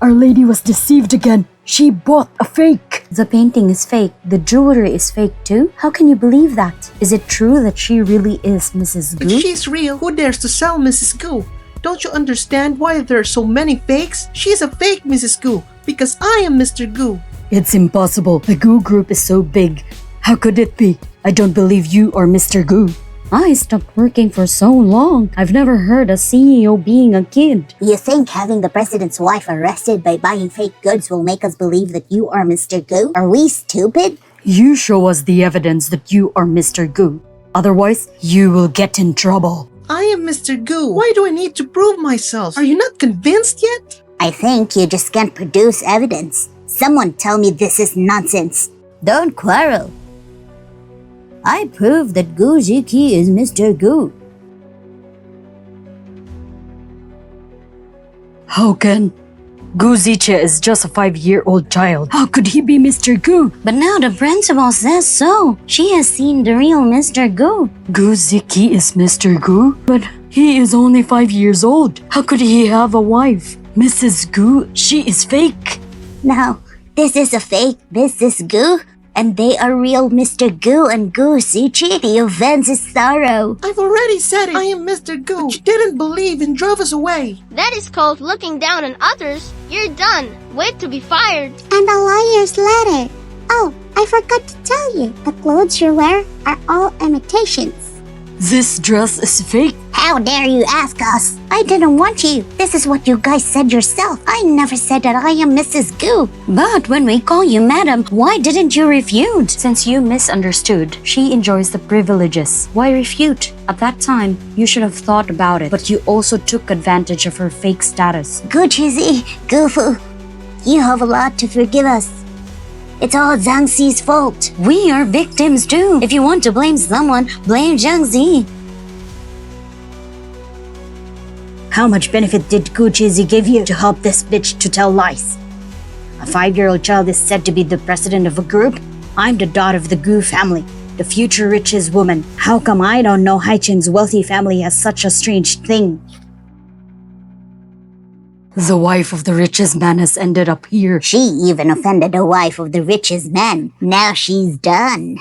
Our lady was deceived again. She bought a fake. The painting is fake. The jewelry is fake too. How can you believe that? Is it true that she really is Mrs. If Gu? she's real, who dares to sell Mrs. Gu? Don't you understand why there are so many fakes? She's a fake Mrs. Gu because I am Mr. Gu. It's impossible. The Gu group is so big. How could it be? I don't believe you are Mr. Gu. I stopped working for so long. I've never heard a CEO being a kid. You think having the president's wife arrested by buying fake goods will make us believe that you are Mr. Gu? Are we stupid? You show us the evidence that you are Mr. Gu. Otherwise, you will get in trouble. I am Mr. Gu. Why do I need to prove myself? Are you not convinced yet? I think you just can't produce evidence. Someone tell me this is nonsense. Don't quarrel. I prove that Gu Zhixi is Mr. Gu. How can? Gu Zhixi is just a 5-year-old child. How could he be Mr. Gu? But now the principal says so. She has seen the real Mr. Gu. Gu Zhixi is Mr. Gu? But he is only 5 years old. How could he have a wife? Mrs. Gu, she is fake. No, this is a fake Mrs. Gu. And they are real Mr. Gu and Gu Zhixi. The offense is thorough. I've already said it. I am Mr. Gu. But you didn't believe and drove us away. That is called looking down on others. You're done. Wait to be fired. And a lawyer's letter. Oh, I forgot to tell you. The clothes you wear are all imitations. This dress is fake. How dare you ask us? I didn't want you. This is what you guys said yourself. I never said that I am Mrs. Gu. But when we call you madam, why didn't you refute? Since you misunderstood, she enjoys the privileges. Why refute? At that time, you should have thought about it, but you also took advantage of her fake status. Gu Zhixi, Gu Fu, you have a lot to forgive us. It's all Zhang Xi's fault. We are victims too. If you want to blame someone, blame Zhang Xi. How much benefit did Gu Zhixi give you to help this bitch to tell lies? A 5-year-old child is said to be the president of a group. I'm the daughter of the Gu family, the future richest woman. How come I don't know Haicheng's wealthy family has such a strange thing? The wife of the richest man has ended up here. She even offended the wife of the richest man. Now she's done.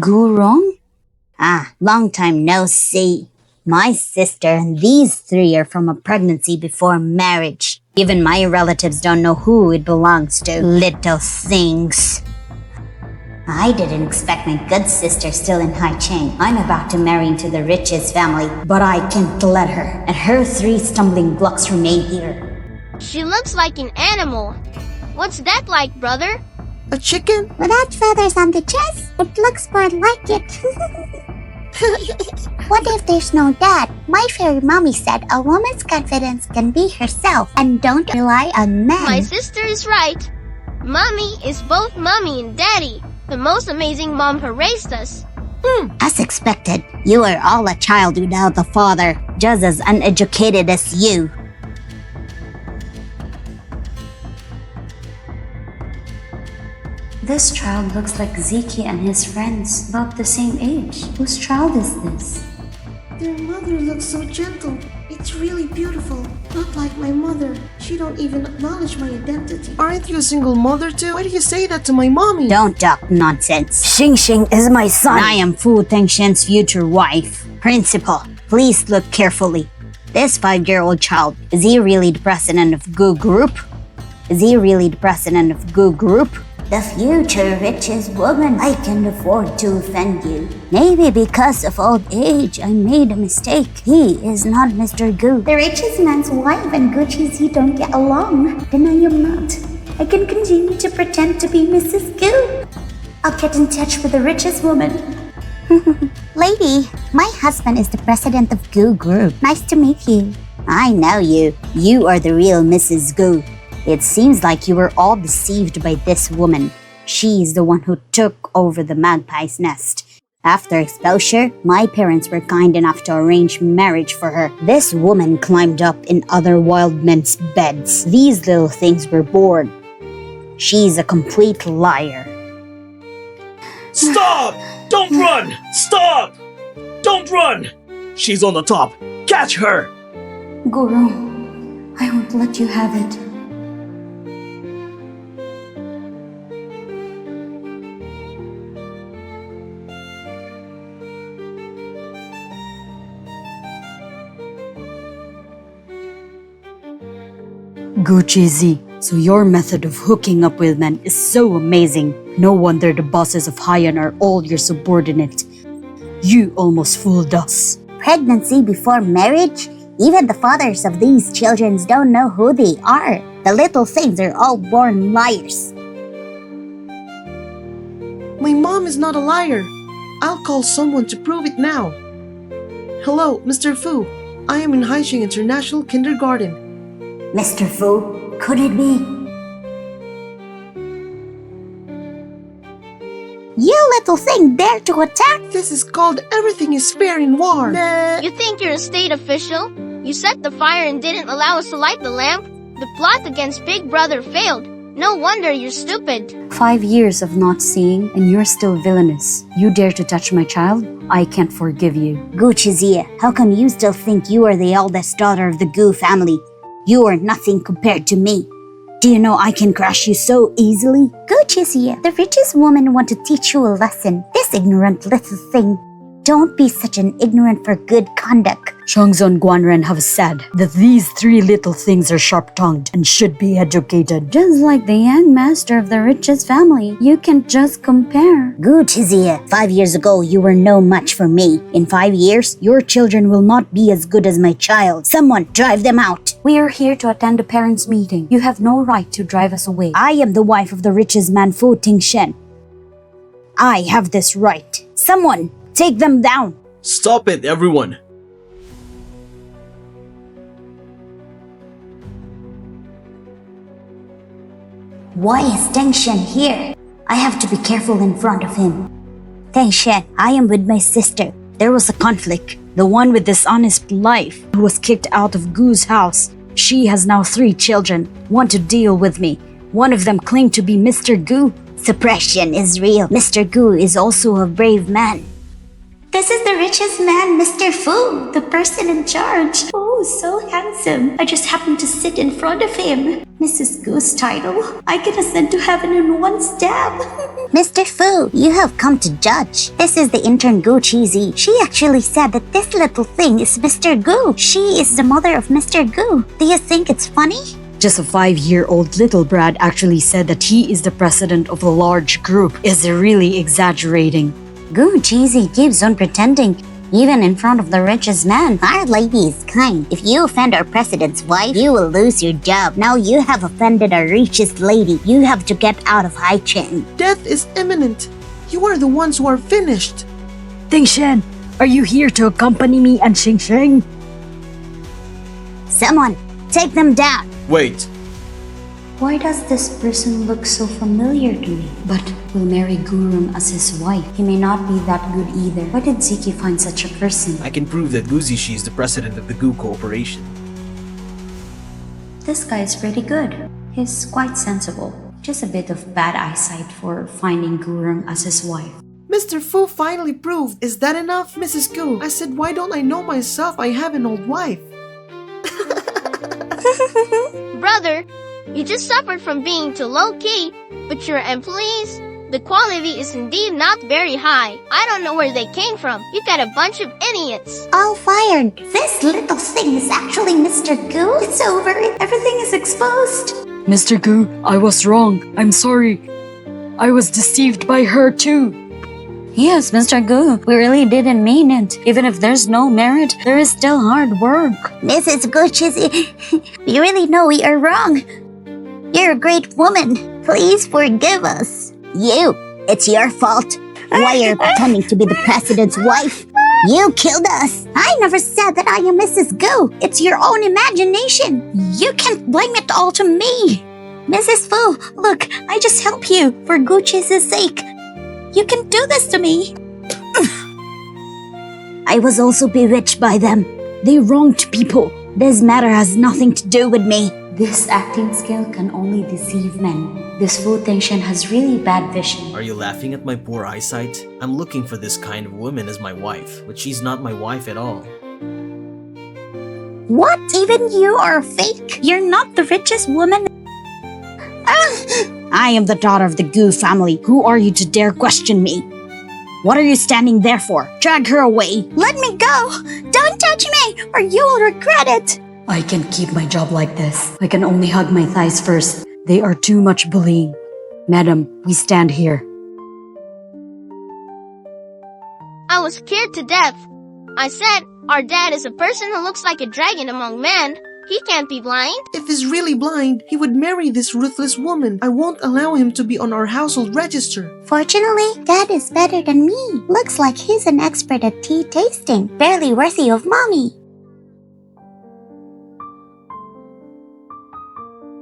Gu wrong? Long time no see. My sister and these 3 are from a pregnancy before marriage. Even my relatives don't know who it belongs to. Little things. I didn't expect my good sister still in Haicheng. I'm about to marry into the richest family, but I can't let her and her 3 stumbling blocks remain here. She looks like an animal. What's that like, brother? A chicken? Without feathers on the chest, it looks more like it. What if there's no dad? My fairy mommy said a woman's confidence can be herself and don't rely on men. My sister is right. Mommy is both mommy and daddy. The most amazing mom who raised us. As expected, you are all a child without a father, just as uneducated as you. This child looks like Ziki and his friends, about the same age. Whose child is this? Their mother looks so gentle. It's really beautiful. Not like my mother. She don't even acknowledge my identity. Aren't you a single mother too? Why do you say that to my mommy? Don't talk nonsense. Xing is my son. I am Fu Tingshen's future wife. Principal, please look carefully. This 5-year-old child, is he really the president of Gu Group? Is he really the president of Gu Group? The future richest woman, I can afford to offend you. Maybe because of old age, I made a mistake. He is not Mr. Gu. The richest man's wife and Gu Zhixi don't get along. Then I am not. I can continue to pretend to be Mrs. Gu. I'll get in touch with the richest woman. Lady, my husband is the president of Gu Group. Nice to meet you. I know you. You are the real Mrs. Gu. It seems like you were all deceived by this woman. She is the one who took over the magpie's nest. After exposure, my parents were kind enough to arrange marriage for her. This woman climbed up in other wild men's beds. These little things were born. She's a complete liar. Stop! Don't run! Stop! Don't run! She's on the top. Catch her! Guru, I won't let you have it. Gu Zhixi, so your method of hooking up with men is so amazing. No wonder the bosses of Haiyan are all your subordinates. You almost fooled us. Pregnancy before marriage? Even the fathers of these children don't know who they are. The little things are all born liars. My mom is not a liar. I'll call someone to prove it now. Hello, Mr. Fu. I am in Haixing International Kindergarten. Mr. Fu, could it be? You little thing dare to attack? This is called everything is fair in war. You think you're a state official? You set the fire and didn't allow us to light the lamp? The plot against Big Brother failed. No wonder you're stupid. 5 years of not seeing, and you're still villainous. You dare to touch my child? I can't forgive you. Gu Zhixi, how come you still think you are the eldest daughter of the Gu family? You are nothing compared to me. Do you know I can crush you so easily? Gu Zhixi, the richest woman want to teach you a lesson. This ignorant little thing. Don't be such an ignorant for good conduct. Shangzhi and Guanren have said that these three little things are sharp-tongued and should be educated. Just like the young master of the richest family, you can just compare. Gu Zhixi, 5 years ago you were no match for me. In 5 years, your children will not be as good as my child. Someone drive them out. We are here to attend a parents' meeting. You have no right to drive us away. I am the wife of the richest man Fu Tingshen. I have this right. Someone take them down. Stop it, everyone! Why is Tingshen here? I have to be careful in front of him. Tingshen, I am with my sister. There was a conflict. The one with dishonest life who was kicked out of Gu's house. She has now 3 children. Want to deal with me. One of them claimed to be Mr. Gu. Suppression is real. Mr. Gu is also a brave man. This is the richest man, Mr. Fu, the person in charge. Oh, so handsome. I just happened to sit in front of him. Mrs. Gu's title. I can ascend to heaven in one stab. Mr. Fu, you have come to judge. This is the intern Gu Zhixi. She actually said that this little thing is Mr. Gu. She is the mother of Mr. Gu. Do you think it's funny? Just a 5-year-old little brat actually said that he is the president of a large group. Is really exaggerating. Gu Zhixi keeps on pretending, even in front of the richest man. Our lady is kind. If you offend our president's wife, you will lose your job. Now you have offended our richest lady. You have to get out of Hai Chen. Death is imminent. You are the ones who are finished. Tingshen, are you here to accompany me and Xing? Someone, take them down. Wait, Why does this person look so familiar to me? But will marry Gurung as his wife. He may not be that good either. Why did Ziki find such a person? I can prove that Gu Zhixi is the president of the Gu Corporation. This guy is pretty good. He's quite sensible. Just a bit of bad eyesight for finding Gurung as his wife. Mr. Fu finally proved. Is that enough, Mrs. Gu? I said, why don't I know myself? I have an old wife. Brother, you just suffered from being too low-key, but your employees, the quality is indeed not very high. I don't know where they came from. You got a bunch of idiots. All fired. This little thing is actually Mr. Gu. It's over. Everything is exposed. Mr. Gu, I was wrong. I'm sorry. I was deceived by her too. Yes, Mr. Gu, we really didn't mean it. Even if there's no merit, there is still hard work. Mrs. Gu Zhixi, we really know we are wrong. You're a great woman. Please forgive us. You, it's your fault. Why are you pretending to be the president's wife? You killed us. I never said that I am Mrs. Gu. It's your own imagination. You can't blame it all to me. Mrs. Fu, look, I just help you for Gu Zhixi's sake. You can do this to me. I was also bewitched by them. They wronged people. This matter has nothing to do with me. This acting skill can only deceive men. This Fu Tingshen has really bad vision. Are you laughing at my poor eyesight? I'm looking for this kind of woman as my wife, but she's not my wife at all. What? Even you are a fake? You're not the richest woman? I am the daughter of the Gu family. Who are you to dare question me? What are you standing there for? Drag her away. Let me go! Don't touch me, or you will regret it! I can't keep my job like this. I can only hug my thighs first. They are too much bullying. Madam, we stand here. I was scared to death. I said, our dad is a person who looks like a dragon among men. He can't be blind. If he's really blind, he would marry this ruthless woman. I won't allow him to be on our household register. Fortunately, Dad is better than me. Looks like he's an expert at tea tasting. Barely worthy of Mommy.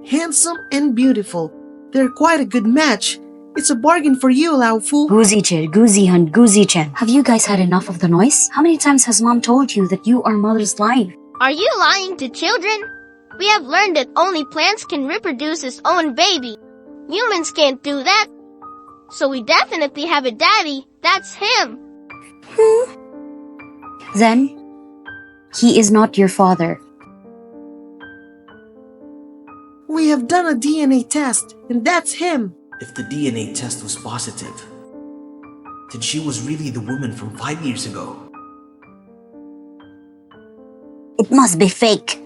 Handsome and beautiful. They're quite a good match. It's a bargain for you, Lao Fu. Gu Zhixi, Gu Zihan, Gu Zhichen. Have you guys had enough of the noise? How many times has Mom told you that you are Mother's life? Are you lying to children? We have learned that only plants can reproduce its own baby. Humans can't do that. So we definitely have a daddy. That's him. Then, he is not your father. We have done a DNA test, and that's him. If the DNA test was positive, then she was really the woman from 5 years ago. It must be fake.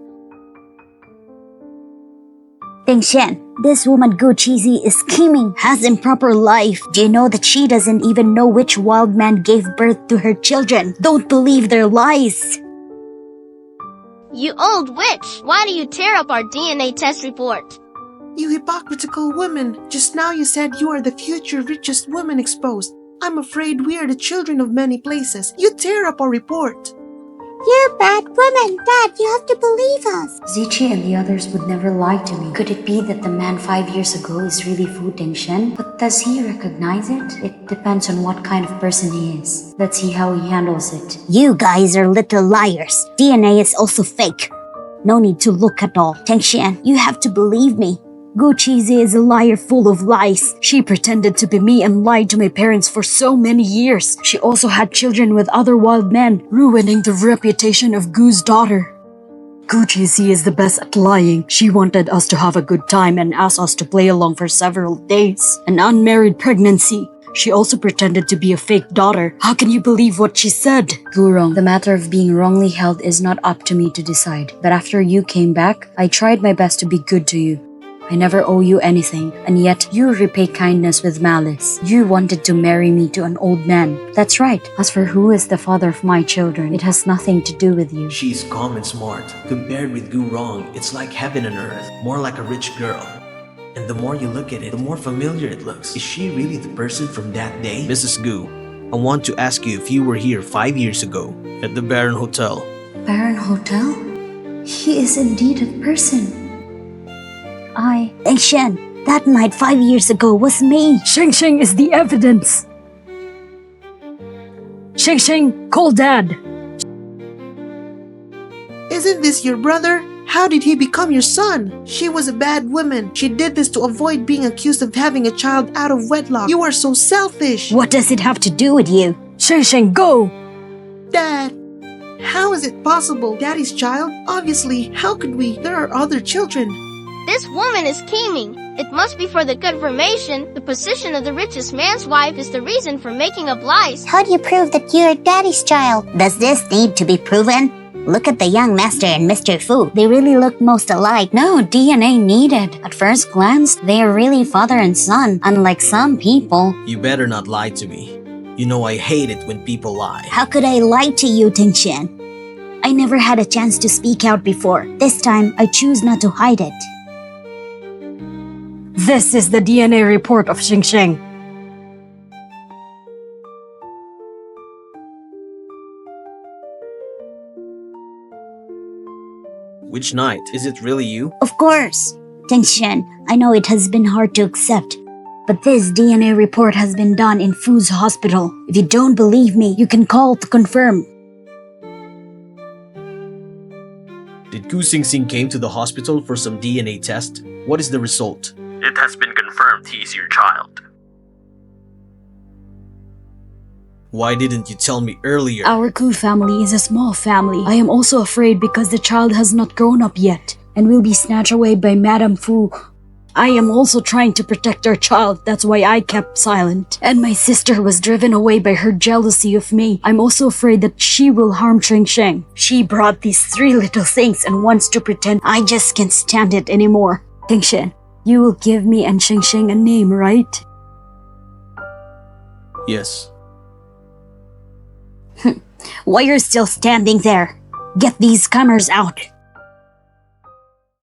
Tingshen, this woman Gu Zhixi is scheming, has improper life. Do you know that she doesn't even know which wild man gave birth to her children? Don't believe their lies. You old witch! Why do you tear up our DNA test report? You hypocritical woman! Just now you said you are the future richest woman exposed. I'm afraid we are the children of many places. You tear up our report. You bad woman! Dad, you have to believe us. Zhixi and the others would never lie to me. Could it be that the man 5 years ago is really Fu Tingshen? But does he recognize it? It depends on what kind of person he is. Let's see how he handles it. You guys are little liars. DNA is also fake. No need to look at all. Tingshen, you have to believe me. Gu Zhixi is a liar full of lies. She pretended to be me and lied to my parents for so many years. She also had children with other wild men, ruining the reputation of Gu's daughter. Gu Zhixi is the best at lying. She wanted us to have a good time and asked us to play along for several days. An unmarried pregnancy. She also pretended to be a fake daughter. How can you believe what she said? Gurong, the matter of being wrongly held is not up to me to decide. But after you came back, I tried my best to be good to you. I never owe you anything, and yet you repay kindness with malice. You wanted to marry me to an old man. That's right. As for who is the father of my children, it has nothing to do with you. She's calm and smart. Compared with Gu Rong, it's like heaven and earth. More like a rich girl. And the more you look at it, the more familiar it looks. Is she really the person from that day? Mrs. Gu, I want to ask you if you were here 5 years ago at the Baron Hotel. Baron Hotel? He is indeed a person. Tingshen, that night 5 years ago was me. Xing is the evidence. Xing, call Dad. Isn't this your brother? How did he become your son? She was a bad woman. She did this to avoid being accused of having a child out of wedlock. You are so selfish. What does it have to do with you? Xing, go. Dad, how is it possible? Daddy's child? Obviously, how could we? There are other children. This woman is scheming. It must be for the confirmation. The position of the richest man's wife is the reason for making up lies. How do you prove that you're Daddy's child? Does this need to be proven? Look at the young master and Mr. Fu. They really look most alike. No DNA needed. At first glance, they are really father and son, unlike some people. You better not lie to me. You know I hate it when people lie. How could I lie to you, Tingshen? I never had a chance to speak out before. This time, I choose not to hide it. This is the DNA report of Xing. Which night? Is it really you? Of course. Tingshen, I know it has been hard to accept, but this DNA report has been done in Fu's hospital. If you don't believe me, you can call to confirm. Did Gu Zhixi came to the hospital for some DNA test? What is the result? It has been confirmed he is your child. Why didn't you tell me earlier? Our Gu family is a small family. I am also afraid because the child has not grown up yet and will be snatched away by Madame Fu. I am also trying to protect our child. That's why I kept silent. And my sister was driven away by her jealousy of me. I'm also afraid that she will harm Xing. She brought these 3 little things and wants to pretend I just can't stand it anymore. Tingshen, you will give me and Xing a name, right? Yes. Why you're still standing there? Get these comers out.